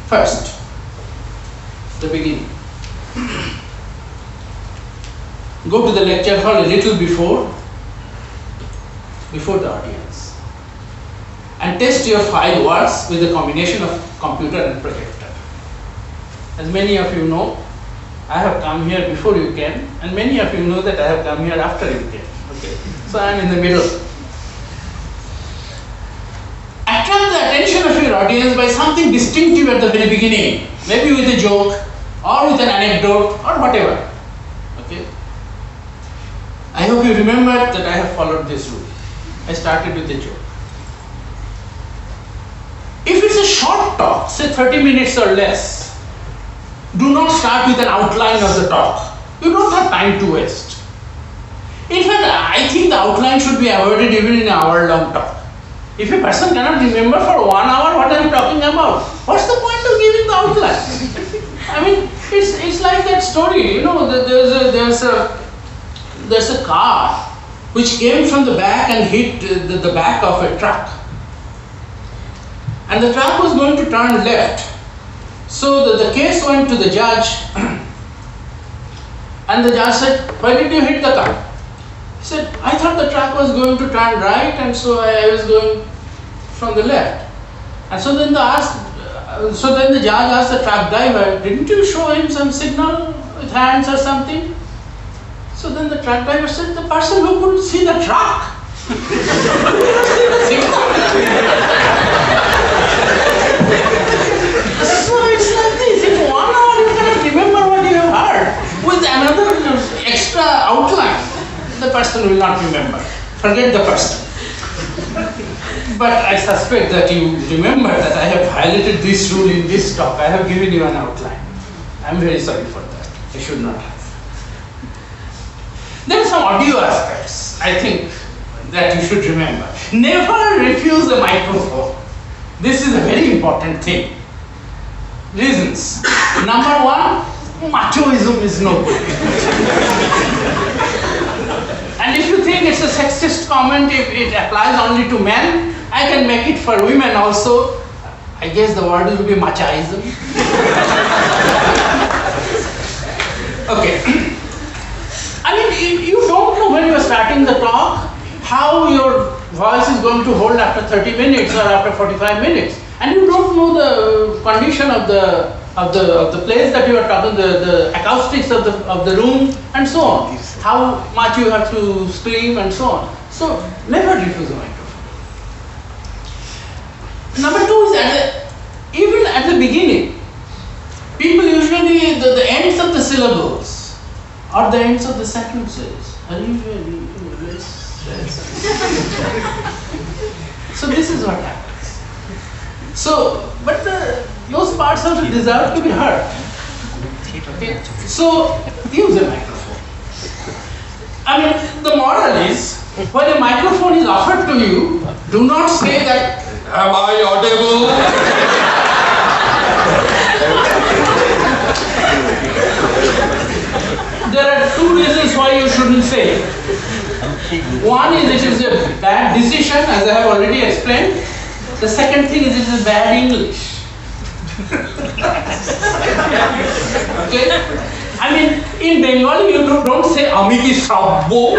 First, the beginning. Go to the lecture hall a little before the audience, and test your 5 words with a combination of computer and projector. As many of you know, I have come here before you came, and many of you know that I have come here after you came. Okay, so I am in the middle. Attract the attention of your audience by something distinctive at the very beginning, maybe with a joke or with an anecdote or whatever. Okay. I hope you remember that I have followed this rule. I started with a joke. If it's a short talk, say 30 minutes or less, do not start with an outline of the talk. You don't have time to waste. In fact, I think the outline should be avoided even in an hour-long talk. If a person cannot remember for 1 hour what I am talking about, what's the point of giving the outline? I mean, it's like that story, you know, there's a car which came from the back and hit the back of a truck. And the truck was going to turn left. So the case went to the judge, and the judge said, "Why did you hit the car?" He said, "I thought the truck was going to turn right, and so I was going from the left." And so then the judge asked the truck driver, "Didn't you show him some signal with hands or something?" So then the truck driver said, "The person who couldn't see the truck." So it's like this. In 1 hour you cannot remember what you have heard. With another extra outline, the person will not remember. Forget the person. But I suspect that you remember that I have violated this rule in this talk. I have given you an outline. I am very sorry for that. I should not have. There are some audio aspects, I think, that you should remember. Never refuse a microphone. This is a very important thing. Reasons. Number 1, machoism is no good. And if you think it's a sexist comment, if it applies only to men, I can make it for women also. I guess the word will be machaism. Okay. I mean, you don't know when you are starting the talk how your voice is going to hold after 30 minutes or after 45 minutes, and you don't know the condition of the place that you are talking, the acoustics of the room, and so on. How much you have to scream and so on. So never refuse a microphone. Number two is even at the beginning, people usually the ends of the syllables or the ends of the sentences are usually less. So this is what happens. So, but those parts also deserve to be heard. Okay? So use a microphone. I mean, the moral is, when a microphone is offered to you, do not say that, am I audible? There are two reasons why you shouldn't say it. One is it is a bad decision, as I have already explained. The second thing is it is bad English. Okay? I mean, in Bengali you don't say Amiki Sabbo.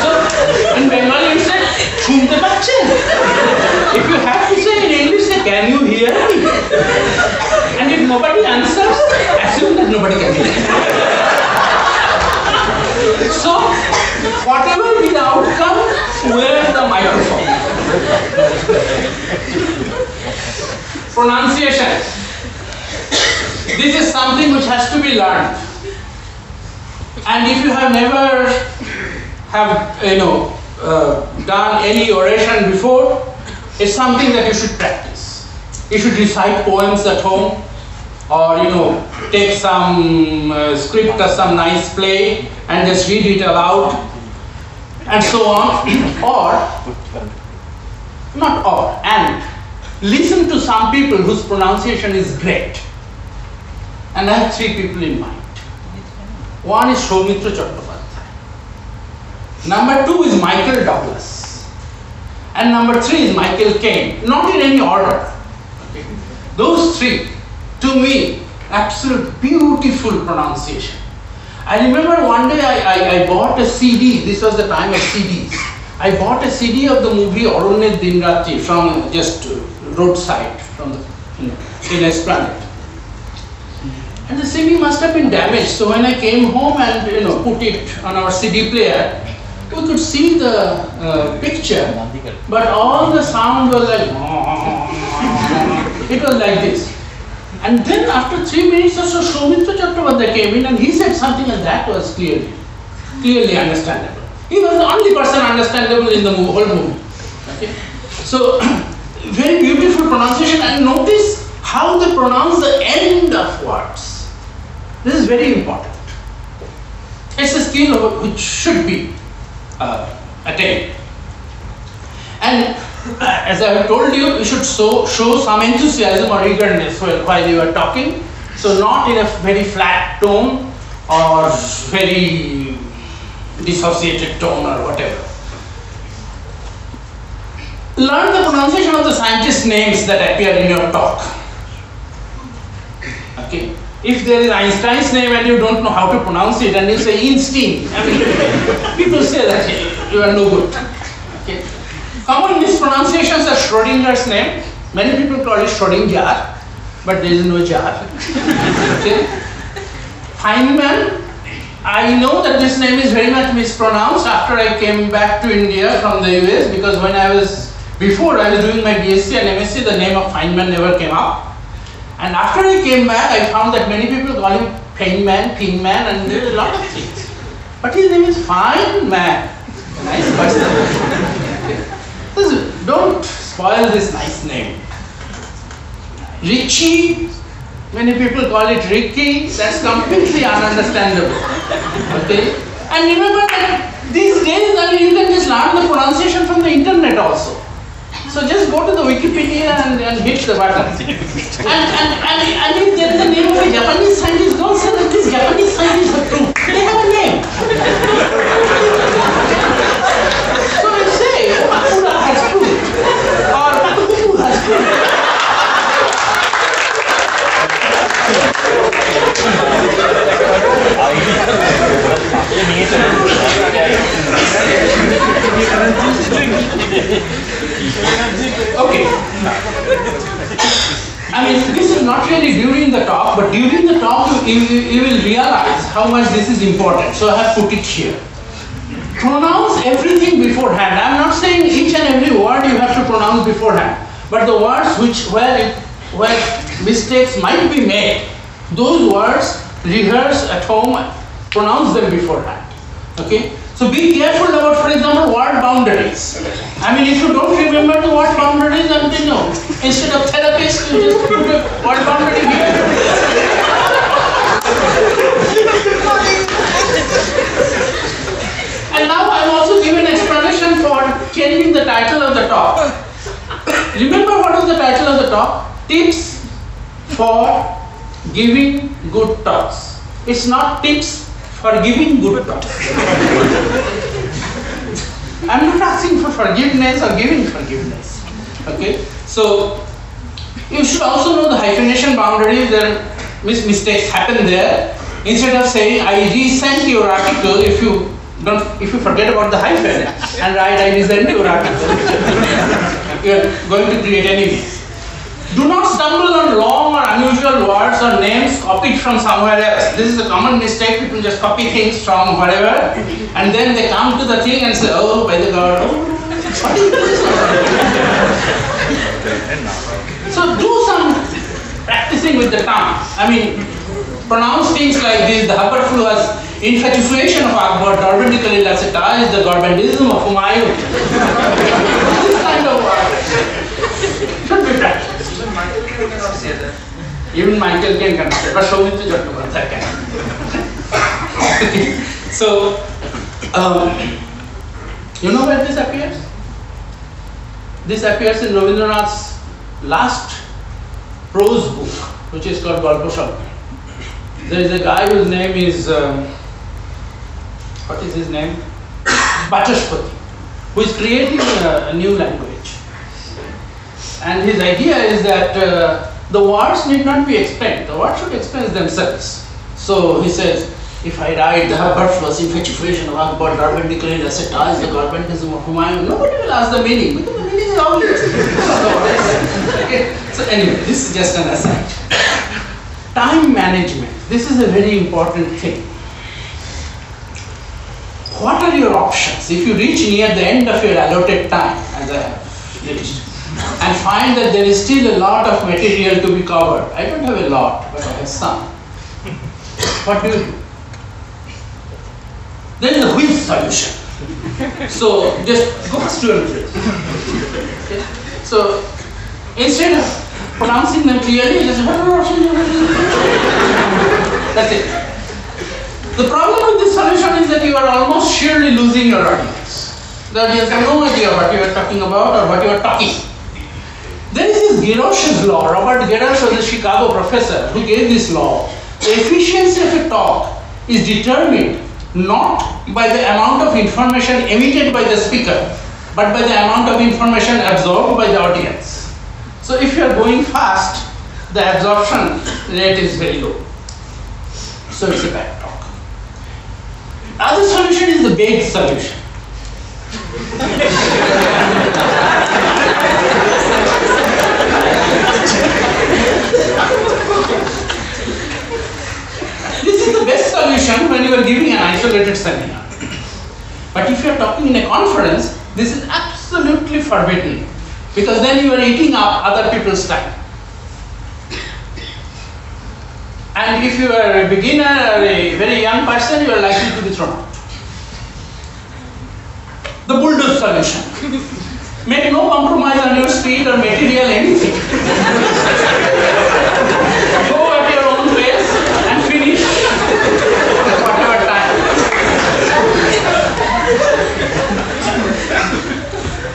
So, in Bengali you say Shunte Pachen. If you have to say in English, say, can you hear me? And if nobody answers, assume that nobody can hear you. So, whatever be the outcome, wear the microphone. Pronunciation. This is something which has to be learned. And if you have never done any oration before, it's something that you should practice. You should recite poems at home, or take some script or some nice play and just read it aloud, and so on. And listen to some people whose pronunciation is great. And I have three people in mind. One is Soumitra Chattopadhyay. Number two is Michael Douglas. And number three is Michael Caine. Not in any order. Okay. Those three, to me, absolute beautiful pronunciation. I remember one day I bought a CD. This was the time of CDs. I bought a CD of the movie Arunne Dinrati from just roadside in Esplanade. And the CD must have been damaged. So when I came home and put it on our CD player, we could see the picture, but all the sound was like, it was like this. And then after 3 minutes or so, Soumitra Chattopadhyay came in and he said something, and that was clearly understandable. He was the only person understandable in the whole movie. Okay? So, very beautiful pronunciation, and notice how they pronounce the end of words. This is very important. It's a skill which should be attained. And as I have told you, you should show some enthusiasm or eagerness while you are talking. So not in a very flat tone or very dissociated tone or whatever. Learn the pronunciation of the scientists' names that appear in your talk. Okay. If there is Einstein's name and you don't know how to pronounce it and you say Einstein, I mean, people say that you are no good. Okay. Common mispronunciations are Schrodinger's name. Many people call it Schrodinger, but there is no jar. Okay. Feynman, I know that this name is very much mispronounced after I came back to India from the US, because before I was doing my BSc and MSc, the name of Feynman never came up. And after I came back, I found that many people call him Feynman, and there are a lot of things. But his name is Feynman. Nice person. Don't spoil this nice name. Richie, many people call it Ricky. That's completely ununderstandable. Okay? And remember that these days, I mean, you can just learn the pronunciation from the internet also. So just go to the Wikipedia and hit the button. And if there is a name of a Japanese scientist, don't say that these Japanese scientists are true. They have a name. not really during the talk, but during the talk you will realize how much this is important. So I have put it here. Pronounce everything beforehand. I am not saying each and every word you have to pronounce beforehand, but the words where mistakes might be made, those words rehearse at home, pronounce them beforehand. Okay? So be careful about, for example, word boundaries. I mean, if you don't remember the word boundaries, then you know, instead of therapist, you just put a word boundary here. And now I am also giving an explanation for changing the title of the talk. Remember what was the title of the talk? Tips for giving good talks. It's not tips for giving good talks. I'm not asking for forgiveness or giving forgiveness. Okay? So you should also know the hyphenation boundaries. There mistakes happen there. Instead of saying I resent your article, if you forget about the hyphen and write I resent your article, you're going to create enemies. Do not stumble on long or unusual words or names copied from somewhere else. This is a common mistake. People just copy things from wherever and then they come to the thing and say, oh, by the God. So do some practicing with the tongue. I mean, pronounce things like this. The Hubbard flu has infatuation of Akbar, Dorbendically Lasseta is the Gorbandism of Humayun. This kind of word should be practiced. Michael cannot say that. Even Michael can consider, but Shobhita Jattubartha can. So, you know where this appears? This appears in Rabindranath's last prose book, which is called Galpo Shabd. There is a guy whose name is, what is his name? Bachashpati, who is creating a new language. And his idea is that the words need not be explained. The words should explain themselves. So he says, if I write the Hubbard was infatuation of Akbar, Dorbendically Lasseta is the Gorbandism of Humayun, nobody will ask the meaning because the meaning is obvious. Okay. So anyway, this is just an aside. Time management. This is a very important thing. What are your options? If you reach near the end of your allotted time, as I have reached, and find that there is still a lot of material to be covered. I don't have a lot, but I have some. What do you do? There is a whiz solution. So just go to it. Okay? So instead of pronouncing them clearly, just that's it. The problem with this solution is that you are almost surely losing your audience. The audience have no idea what you are talking about or what you are talking. There is this Gerosh's law. Robert Gerosh was a Chicago professor who gave this law. The efficiency of a talk is determined not by the amount of information emitted by the speaker, but by the amount of information absorbed by the audience. So if you are going fast, the absorption rate is very low. So it's a bad talk. Other solution is the big solution. This is the best solution when you are giving an isolated seminar. But if you are talking in a conference, this is absolutely forbidden because then you are eating up other people's time. And if you are a beginner or a very young person, you are likely to be thrown out. The bulldoze solution. Make no compromise on your speed or material, anything. Go at your own pace and finish at whatever time.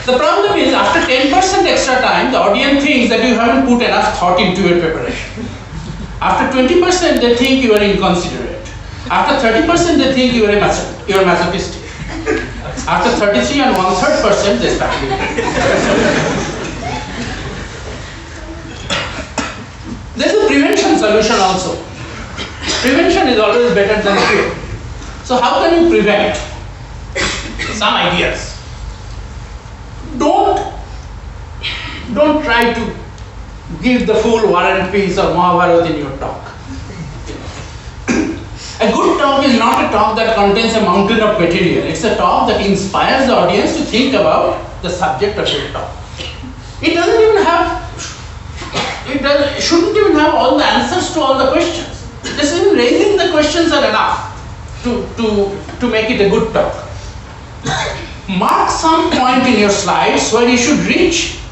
The problem is after 10% extra time, the audience thinks that you haven't put enough thought into your preparation. After 20%, they think you are inconsiderate. After 30%, they think you are masochistic. After 33 and 1/3%, they start leaving. There is a prevention solution also. Prevention is always better than cure. So how can you prevent? Some ideas. Don't try to give the full War and Peace or Mahabharata in your talk. A good talk is not a talk that contains a mountain of material. It's a talk that inspires the audience to think about the subject of your talk. It doesn't even have, it shouldn't even have all the answers to all the questions. Just even raising the questions are enough to make it a good talk. Mark some point in your slides where you should reach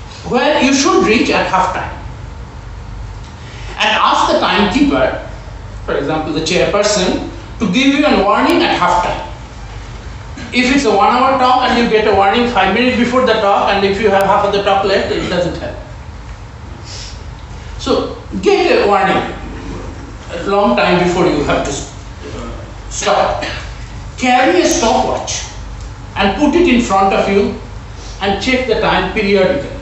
at halftime. And ask the timekeeper, for example the chairperson, to give you a warning at halftime. If it's a 1 hour talk and you get a warning 5 minutes before the talk, and if you have half of the talk left, it doesn't help. So get a warning a long time before you have to stop. Carry a stopwatch and put it in front of you and check the time periodically.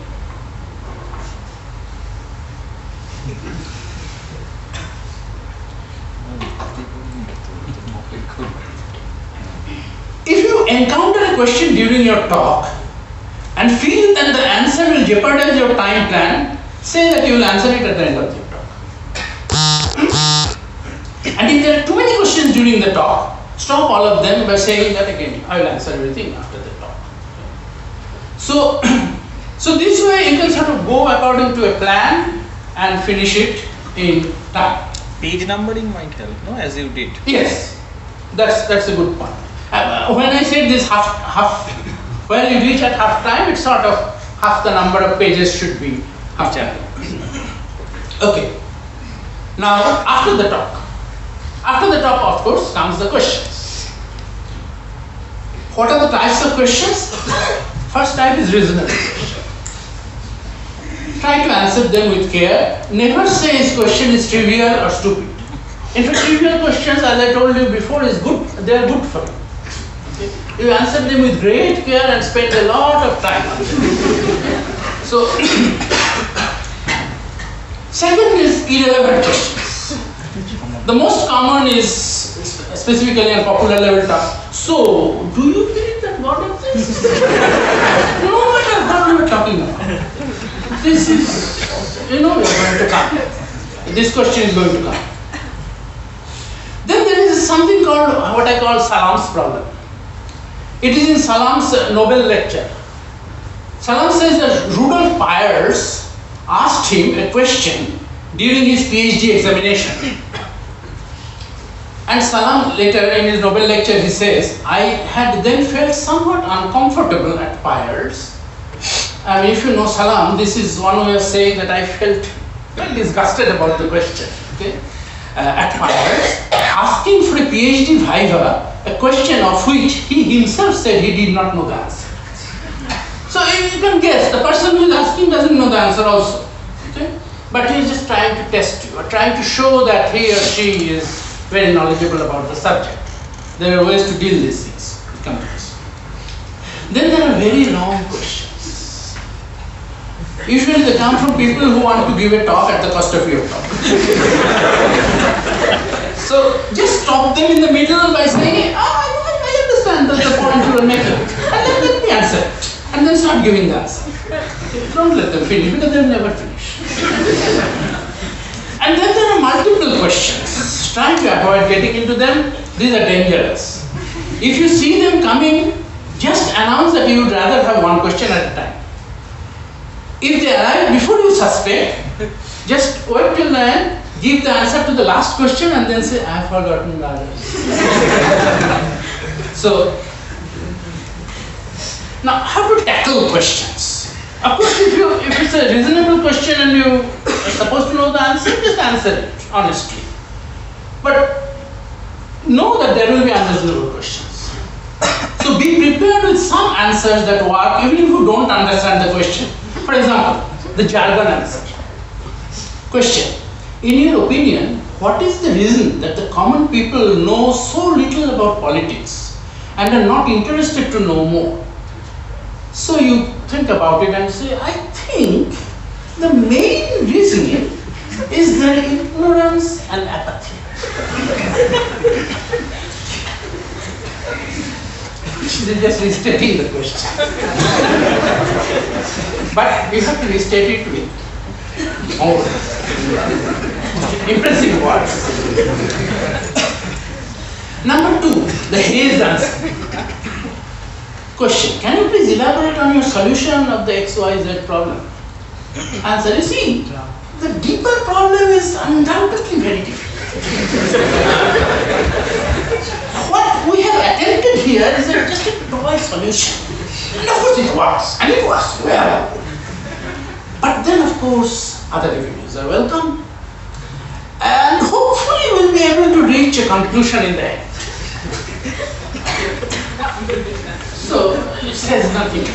If you encounter a question during your talk and feel that the answer will jeopardize your time plan, say that you will answer it at the end of your talk. And if there are too many questions during the talk, stop all of them by saying that again, I will answer everything after the talk. So this way you can sort of go according to a plan and finish it in time. Page numbering might help, no, as you did. Yes, that's a good point. When I said this half, when you reach at half time, it's sort of half the number of pages should be half time. Okay. Now after the talk, of course, comes the questions. What are the types of questions? First type is reasonable question. Try to answer them with care. Never say his question is trivial or stupid. In fact, trivial questions, as I told you before, is good. They are good for you. Okay? You answer them with great care and spend a lot of time on them. So, second is irrelevant questions. The most common is specifically on popular level talk. So, do you believe that God exists? No matter what you are talking about. This is, you are going to come. This question is going to come. Then there is something called, what I call Salam's problem. It is in Salam's Nobel lecture. Salam says that Rudolf Peierls asked him a question during his PhD examination. And Salam later in his Nobel lecture he says, I had then felt somewhat uncomfortable at Peierls. I mean, if you know Salam, this is one way of saying that I felt well disgusted about the question. Okay? At Peierls, asking for a PhD viva, a question of which he himself said he did not know the answer. So you can guess, the person who is asking doesn't know the answer also. Okay? But he is just trying to test you, or trying to show that he or she is very knowledgeable about the subject. There are ways to deal with these things. Then there are very long questions. Usually they come from people who want to give a talk at the cost of your talk. So just stop them in the middle by saying, I understand that's the point you are making. And then let me answer it. And then start giving the answer. Don't let them finish because they'll never finish. And then there are multiple questions. Try to avoid getting into them. These are dangerous. If you see them coming, just announce that you would rather have one question at a time. If they arrive before you suspect, just wait till the end, give the answer to the last question and then say, I have forgotten the others. So, now how to tackle questions? Of course, if it's a reasonable question and you are supposed to know the answer, just answer it honestly. But know that there will be unreasonable questions. So be prepared with some answers that work even if you don't understand the question. For example, the jargon answer. Question. In your opinion, what is the reason that the common people know so little about politics and are not interested to know more? So you think about it and say, I think the main reason is their ignorance and apathy. They're just restating the question. But you have to restate it with More. Impressive words. Number 2, the hazed answer. Question: can you please elaborate on your solution of the XYZ problem? Answer: you see, the deeper problem is undoubtedly very difficult. What we have attempted here is just a toy solution. And of course it works, and it works well. But then of course other reviews are welcome. And hopefully we'll be able to reach a conclusion in the end. So it says nothing.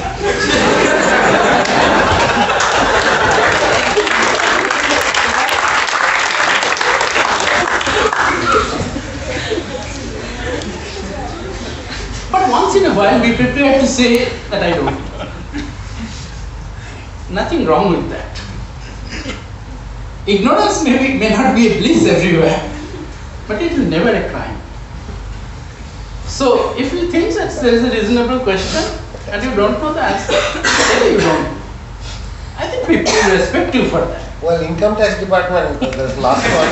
But once in a while be prepared to say that I don't know. Nothing wrong with that. Ignorance may not be a bliss everywhere, but it is never a crime. So if you think that there is a reasonable question and you don't know the answer, then you don't know. I think people will respect you for that. Well, income tax department, the last one.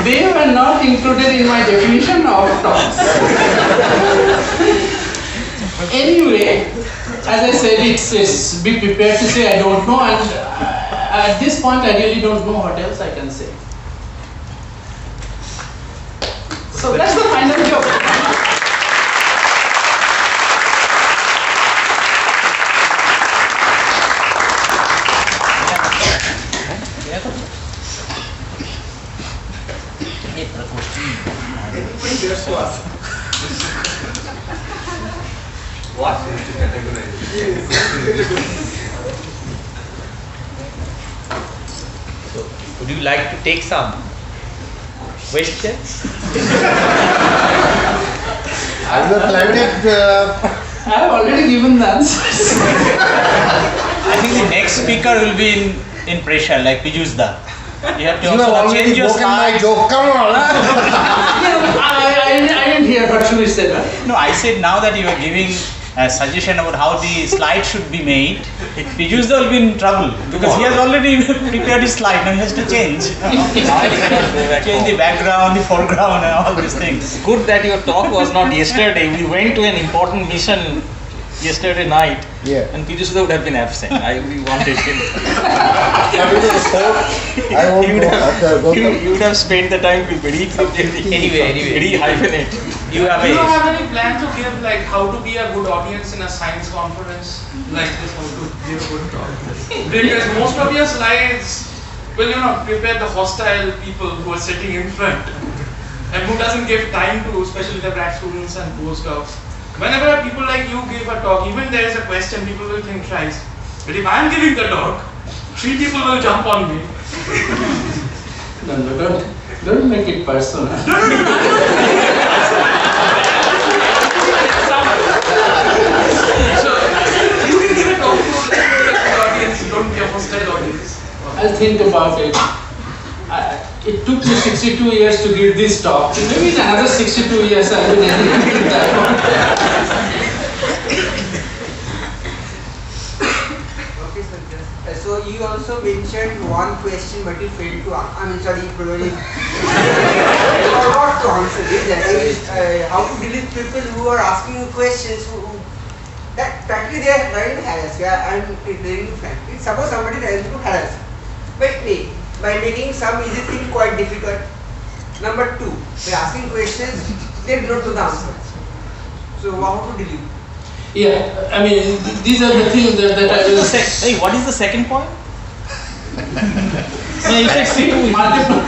They were not included in my definition of talks. Anyway, as I said, it's be prepared to say I don't know, and at this point I really don't know what else I can say. So that's the final job. What? So, would you like to take some questions? Are you planning? I have already given the answers. I think the next speaker will be in pressure, like Piyush Da. You have to You have also already change your broken my slides. joke. Come on. I didn't hear what you said. Huh? No, I said now that you are giving a suggestion about how the slide should be made, Piyush Da will be in trouble because he has already prepared his slide. Now he has to change. Change the background, the foreground, and all these things. Good that your talk was not yesterday. We went to an important mission yesterday night, Yeah. and Piyush would have been absent. We wanted him. I won't go after go. You would have spent the time to very Anyway. rehyphenate. You have Do you a have any plan to give like how to be a good audience in a science conference like this? How to give a good talk? Because most of your slides will prepare the hostile people who are sitting in front and who doesn't give time to especially the grad students and postdocs. Whenever people like you give a talk, even there is a question, people will think twice. But if I am giving the talk, 3 people will jump on me. No, don't make it personal. So you can give a talk to the audience, don't be a hostile audience. I'll think about it. It took me 62 years to give this talk. Maybe in another 62 years I'll be able to give that one. Okay, sir. So you also mentioned one question, but you failed to answer. You probably forgot to answer it. That is, how to deal with people who are asking you questions that practically they are trying to harass you. I'm very frankly. Suppose somebody tries to harass you, but by making some easy thing quite difficult. Number 2, by asking questions, they do not know the answer. So how to deal with it? Yeah, I mean, these are the things that I will say. Hey, what is the second point? No, you said multiple.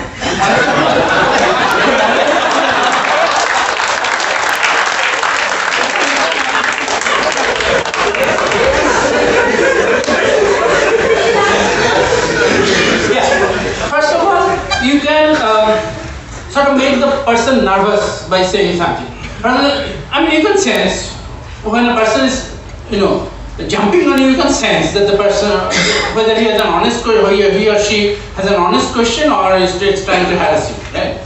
First of all, you can sort of make the person nervous by saying something. I mean, you can sense when a person is, jumping on you, you can sense that the person, whether he has an honest question, he or she has an honest question or is trying to harass you, right?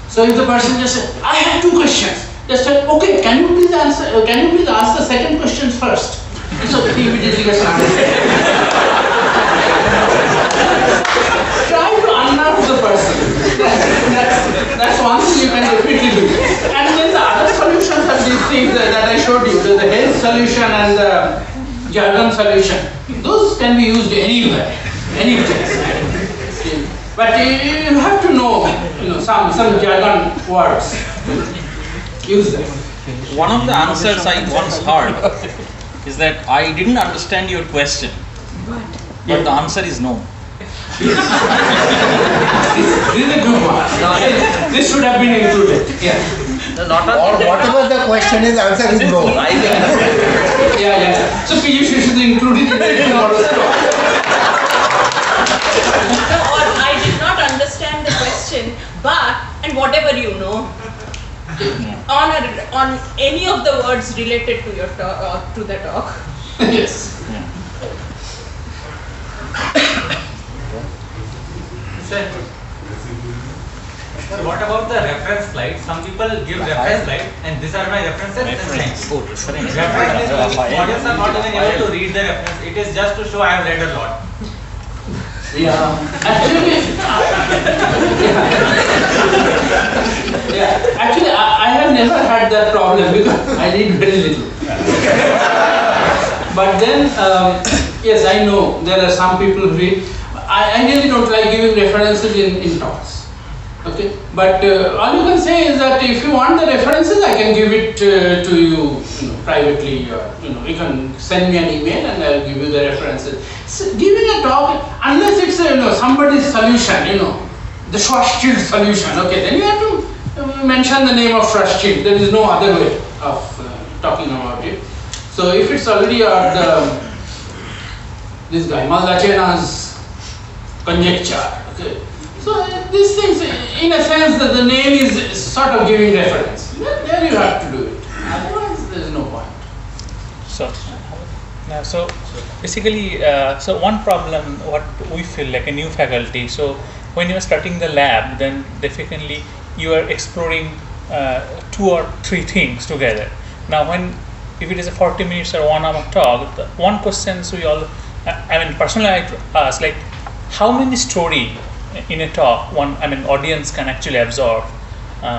So if the person just says, I have 2 questions, Just said, okay, can you please ask the second question first? So he immediately gets angry. Try to unnerve the person. That's one thing you can definitely do. And then the other solutions are these things that I showed you, the health solution and the jargon solution. Those can be used anywhere, any place. But you have to know, some jargon words. Use them. One of the answers I once heard is that I didn't understand your question, but the answer is no. This is a good one. This should have been included. Yeah. Or whatever the question is, answer is no. Yeah. So you should include it in the model talk. Or I did not understand the question, but, and whatever you know, on any of the words related to your to the talk. Yes. Sir, what about the reference slide? Some people give reference slide, and these are my references. Reference. Audience are not even able to read the reference. It is just to show I have read a lot. Yeah. Actually, I have never had that problem because I read very little. But then, yes, I know there are some people who read. I really don't like giving references in talks. Okay, but all you can say is that if you want the references, I can give it to you, privately, or you can send me an email and I'll give you the references. So giving a talk, unless it's somebody's solution, the Schwarzschild solution. Okay, then you have to mention the name of Schwarzschild. There is no other way of talking about it. So if it's already this guy Maldacena's conjecture. Okay. So these things, in a sense, that the name is sort of giving reference. There you have to do it. Otherwise, there is no point. So basically, so one problem what we feel like a new faculty. So when you are starting the lab, then definitely you are exploring 2 or 3 things together. Now, if it is a 40 minutes or 1 hour talk, the one question we all, personally I ask, like, how many story in a talk audience can actually absorb?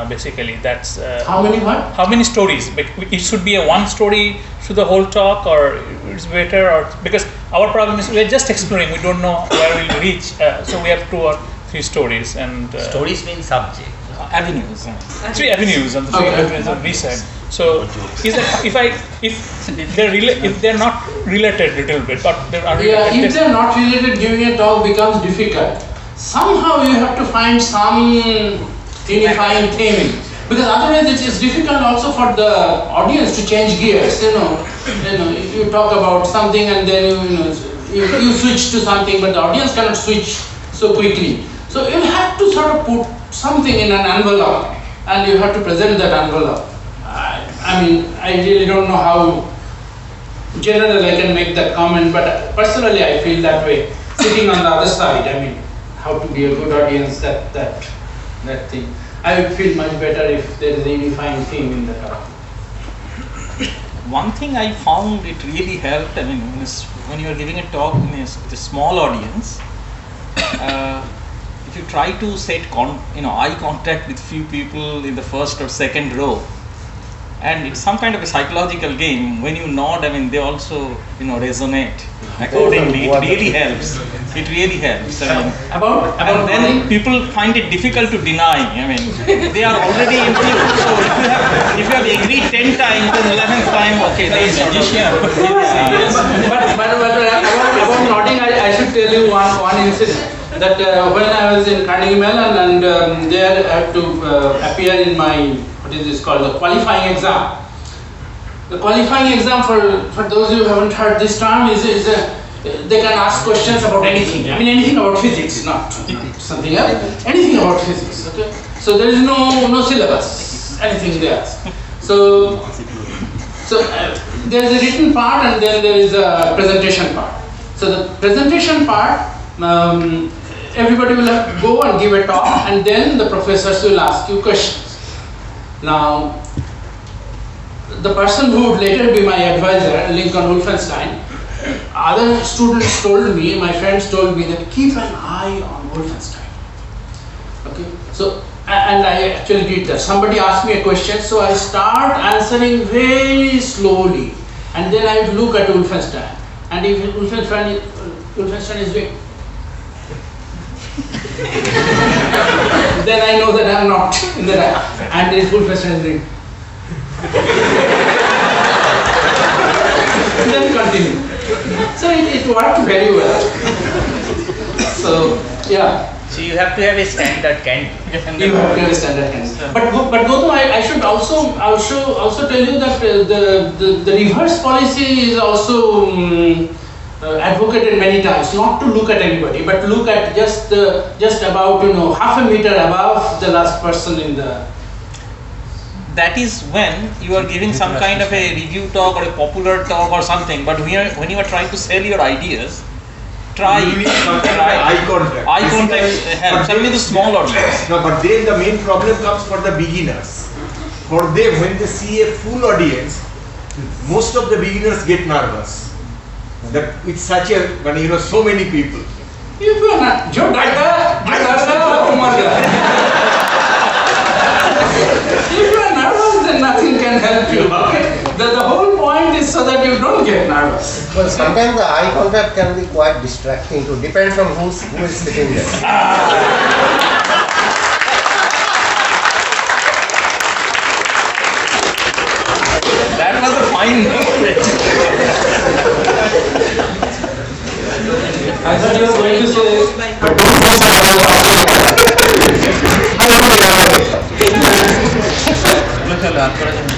Basically, that's how many what? How many stories? It should be a one story through the whole talk, or it's better, or because our problem is we are just exploring. We don't know where we'll reach. So we have 2 or 3 stories, and Stories mean subject. avenues. 3 avenues on the 3 avenues of research. So is that if they're not related a little bit, but they are related. If they're not related, giving a talk becomes difficult. Somehow you have to find some unifying theme, because otherwise it is difficult also for the audience to change gears. If you talk about something and then you switch to something, but the audience cannot switch so quickly. So you have to sort of put something in an envelope, and you have to present that envelope. I really don't know how general I can make that comment, but personally I feel that way. Sitting on the other side, how to be a good audience, that thing. I would feel much better if there is a unifying theme in the talk. One thing I found it really helped, when you are giving a talk with a small audience, if you try to set eye contact with few people in the first or second row, and it's some kind of a psychological game. When you nod, they also resonate accordingly. It really helps. It really helps. And then people find it difficult to deny. They are already in view. So if you have agreed 10 times, then 11th time, okay, there is a magician. But about nodding, I should tell you one incident. That when I was in Carnegie Mellon, and there I had to appear in my, what is this called, the qualifying exam. The qualifying exam, for those who haven't heard this term, is they can ask questions about anything. Anything about physics, not something else. Anything about physics. Okay. So there is no syllabus. Anything they ask. So there is a written part, and then there is a presentation part. So the presentation part, everybody will have to go and give a talk, and then the professors will ask you questions. Now, the person who would later be my advisor, Lincoln Wolfenstein, other students told me, my friends told me that keep an eye on Wolfenstein. Okay, so and I actually did that. Somebody asked me a question, so I start answering very slowly, and then I would look at Wolfenstein, and if Wolfenstein is doing, then I know that I am not in the right, and this Wolfenstein is doing. Then continue. So it worked very well. So yeah. So you have to have a standard candy. You have to have a standard candy. But Gautam, I should also tell you that the reverse policy is also advocated many times. Not to look at anybody, but look at just about half a meter above the last person in the. That is when you are giving some kind of a review talk or a popular talk or something, but when you are trying to sell your ideas, try eye contact. Eye contact helps, only the small audience. No, but then the main problem comes for the beginners. For them, when they see a full audience, most of the beginners get nervous. That it's such a, so many people. If you are not, if you are nervous, then nothing can help you. The whole point is so that you don't get nervous. But sometimes the eye contact can be quite distracting too. Depends on who is sitting there. That was a fine note. I thought you were going to say, but don't